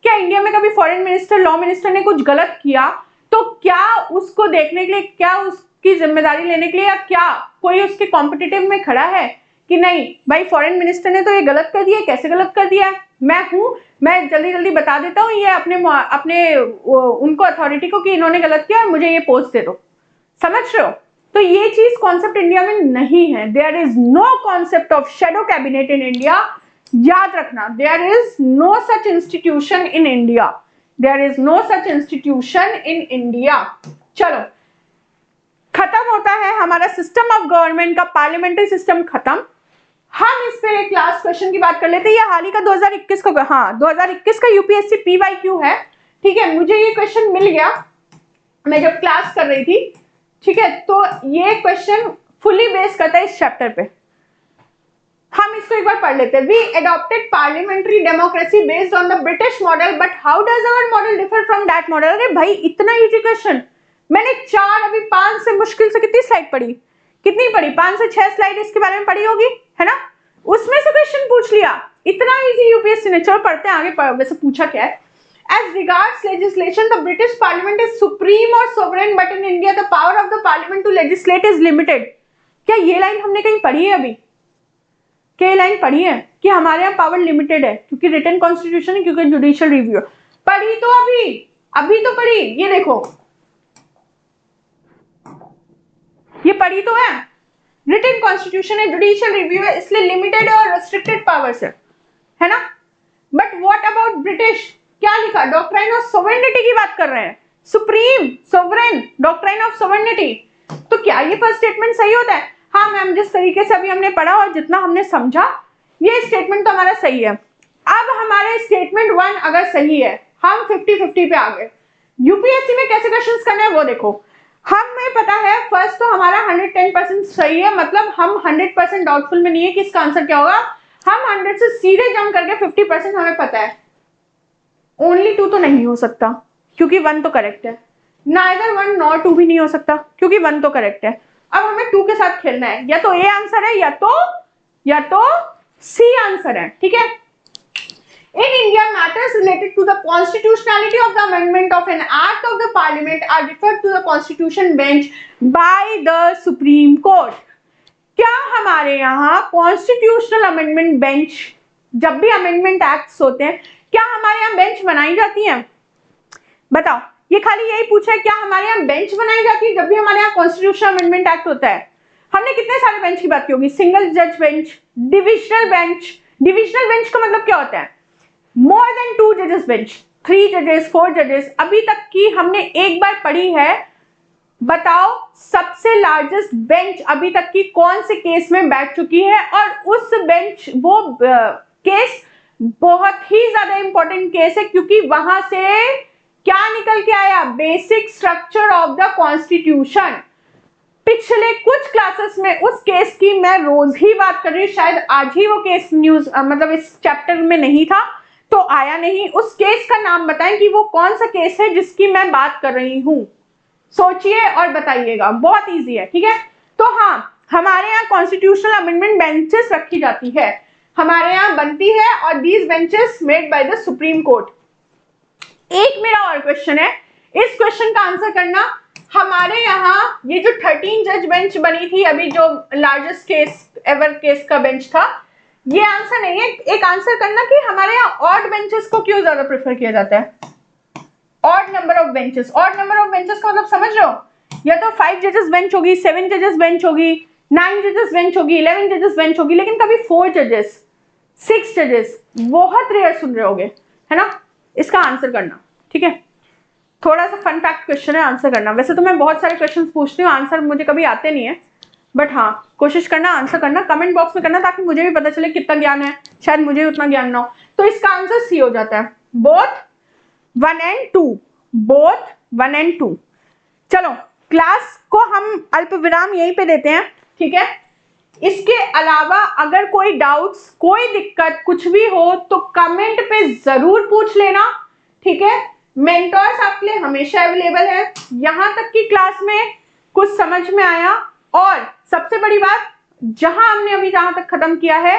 क्या इंडिया में कभी फॉरेन मिनिस्टर, लॉ मिनिस्टर ने कुछ गलत किया तो क्या उसको देखने के लिए, क्या उसकी जिम्मेदारी लेने के लिए या क्या कोई उसके कॉम्पिटिटिव में खड़ा है कि नहीं भाई फॉरेन मिनिस्टर ने तो ये गलत कर दिया है, कैसे गलत कर दिया है, मैं जल्दी जल्दी बता देता हूँ ये अपने उनको अथॉरिटी को कि इन्होंने गलत किया और मुझे ये पोस्ट दे दो। समझ रहे हो? तो ये चीज कॉन्सेप्ट इंडिया में नहीं है। There is no concept of shadow cabinet in India. याद रखना, there is no such institution in India, there is no such institution in India. चलो, खत्म होता है हमारा सिस्टम ऑफ गवर्नमेंट का, पार्लियामेंट्री सिस्टम खत्म। हम इस पे एक लास्ट क्वेश्चन की बात कर लेते हैं। ये हाल ही का 2021 का, हाँ 2021 का यूपीएससी पीवाईक्यू है। ठीक है, मुझे ये क्वेश्चन मिल गया मैं जब क्लास कर रही थी। ठीक है, तो ये क्वेश्चन फुली बेस करता है इस चैप्टर पे। हम इसको एक बार पढ़ लेते हैं। We adopted parliamentary democracy based on the British model, but how does our model differ from that model. अरे भाई इतना इजी क्वेश्चन, मैंने 4 अभी 5 से मुश्किल से कितनी स्लाइड पढ़ी, कितनी पढ़ी, 5 से 6 स्लाइड इसके बारे में पढ़ी होगी, है ना, उसमें से क्वेश्चन पूछ लिया। इतना इजी यूपीएससी ने। चलो पढ़ते हैं आगे, वैसे पूछा क्या है। As regards legislation, the British Parliament is supreme or sovereign, but in India the power of the Parliament to legislate is limited। क्या ये लाइन हमने कहीं पढ़ी है अभी? क्या ये लाइन पढ़ी है कि हमारे यहाँ पावर लिमिटेड है क्योंकि रिटन कॉन्स्टिट्यूशन है, क्योंकि जुडिशियल रिव्यू? पढ़ी तो अभी तो पढ़ी, ये देखो, ये पढ़ी तो है। रिटन कॉन्स्टिट्यूशन है, जुडिशियल रिव्यू है, इसलिए लिमिटेड और रेस्ट्रिक्टेड पावर्स है ना। But what about British? क्या लिखा? डॉक्ट्राइन ऑफ सोवेरेनिटी की बात कर रहे हैं, सुप्रीम, सोवरेन, डॉक्ट्राइन ऑफ सोवेरेनिटी। तो क्या ये फर्स्ट स्टेटमेंट सही होता है? हाँ मैम, जिस तरीके से अभी हमने पढ़ा और जितना हमने समझा, ये स्टेटमेंट तो हमारा सही है। अब हमारे स्टेटमेंट 1 अगर सही है, हम 50-50 पे आ गए। यूपीएससी में कैसे क्वेश्चंस करने हैं वो देखो। हमें पता है फर्स्ट तो हमारा 110% सही है, मतलब हम 100% डाउटफुल में नहीं है कि इसका आंसर क्या होगा। हम 100 से सीधे जंप करके 50% हमें पता है। ओनली 2 तो नहीं हो सकता क्योंकि 1 तो करेक्ट है, नाइदर 1 नॉर 2 भी नहीं हो सकता क्योंकि 1 तो करेक्ट है। अब हमें 2 के साथ खेलना है, या तो ए आंसर है या तो सी आंसर है। ठीक है, in India matters related to the constitutionality of the amendment of an act of the parliament are referred to the constitution bench by the supreme court। क्या हमारे यहाँ कॉन्स्टिट्यूशनल अमेंडमेंट बेंच, जब भी amendment acts होते हैं, क्या हमारे यहाँ बेंच बनाई जाती है? बताओ, ये खाली यही पूछा है क्या हमारे यहाँ बेंच बनाई जाती है जब भी हमारे यहाँ कॉन्स्टिट्यूशनल अमेंडमेंट एक्ट होता है? हमने कितने सारे बेंच की बात की होगी, सिंगल जज bench, divisional bench. Divisional bench का मतलब क्या होता है? मोर देन 2 जजेस बेंच, 3 जजेस, 4 जजेस। अभी तक की हमने एक बार पढ़ी है। बताओ सबसे लार्जेस्ट बेंच अभी तक की कौन से केस में बैठ चुकी है? और उस बेंच, वो केस बहुत ही ज्यादा इंपॉर्टेंट केस है क्योंकि वहां से क्या निकल के आया? Basic structure of the constitution. पिछले कुछ क्लासेस में उस केस की मैं रोज ही बात कर रही हूँ, शायद आज ही वो केस न्यूज मतलब इस चैप्टर में नहीं था तो आया नहीं। उस केस का नाम बताएं कि वो कौन सा केस है जिसकी मैं बात कर रही हूं। सोचिए और बताइएगा, बहुत इजी है। ठीक है, तो हाँ, हमारे यहाँ कॉन्स्टिट्यूशनल अमेंडमेंट बेंचेस रखी जाती है, हमारे यहाँ बनती है, और these benches made by the supreme court. एक मेरा और क्वेश्चन है, इस क्वेश्चन का आंसर करना। हमारे यहाँ ये जो 13 जज बेंच बनी थी अभी, जो लार्जेस्ट केस एवर केस का बेंच था, ये आंसर नहीं है। एक आंसर करना कि हमारे यहाँ ऑड बेंचेस को क्यों ज्यादा प्रेफर किया जाता है? Odd number of benches. Odd number of benches का मतलब समझ रहे हो? या तो 5 जजेस बेंच होगी, 7 जजेस बेंच होगी, 9 जजेस बेंच होगी, 11 जजेस बेंच होगी, लेकिन कभी 4 जजेस, 6 जजेस बहुत रेयर सुन रहे होगे, है ना। इसका आंसर करना, ठीक है। थोड़ा सा फन फैक्ट क्वेश्चन है, आंसर करना। वैसे तो मैं बहुत सारे क्वेश्चन पूछती हूँ, आंसर मुझे कभी आते नहीं है, बट हाँ कोशिश करना, आंसर करना, कमेंट बॉक्स में करना, ताकि मुझे भी पता चले कितना ज्ञान है। शायद मुझे उतना ज्ञान ना हो। तो इसका आंसर सी हो जाता है, बोथ 1 and 2, बोथ 1 and 2। चलो क्लास को हम अल्प विराम यहीं पे देते हैं, ठीक है। इसके अलावा अगर कोई डाउट्स, कोई दिक्कत, कुछ भी हो तो कमेंट पे जरूर पूछ लेना, ठीक है। मेंटर्स आपके लिए हमेशा अवेलेबल है। यहां तक की क्लास में कुछ समझ में आया? और सबसे बड़ी बात, जहां हमने अभी जहां तक खत्म किया है,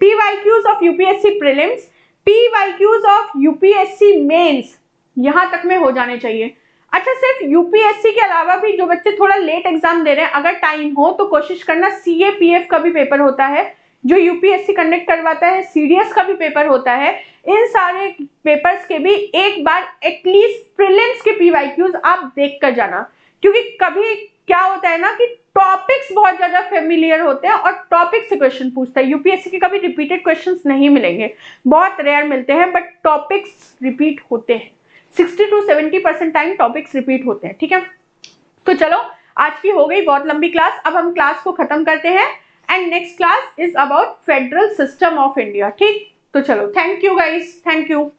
PYQs of UPSC prelims, PYQs of UPSC mains, यहां तक में हो जाने चाहिए। अच्छा, सिर्फ यूपीएससी के अलावा भी जो बच्चे थोड़ा लेट एग्जाम दे रहे हैं, अगर टाइम हो तो कोशिश करना, सीए पीएफ का भी पेपर होता है, जो यूपीएससी कंडक्ट करवाता है, सीडीएस का भी पेपर होता है, इन सारे पेपर्स के भी एक बार एटलीस्ट प्रीलिम्स के पीवाईक्यूज आप देख कर जाना, क्योंकि कभी क्या होता है ना कि टॉपिक्स बहुत ज्यादा फेमिलियर होते हैं और टॉपिक से क्वेश्चन पूछता है। यूपीएससी के कभी रिपीटेड क्वेश्चंस नहीं मिलेंगे, बहुत रेयर मिलते हैं, बट टॉपिक्स रिपीट होते हैं। 60 to 70% टाइम टॉपिक्स रिपीट होते हैं, ठीक है। तो चलो, आज की हो गई बहुत लंबी क्लास, अब हम क्लास को खत्म करते हैं and next class is about federal system of India, ठीक। तो चलो, thank you guys, thank you.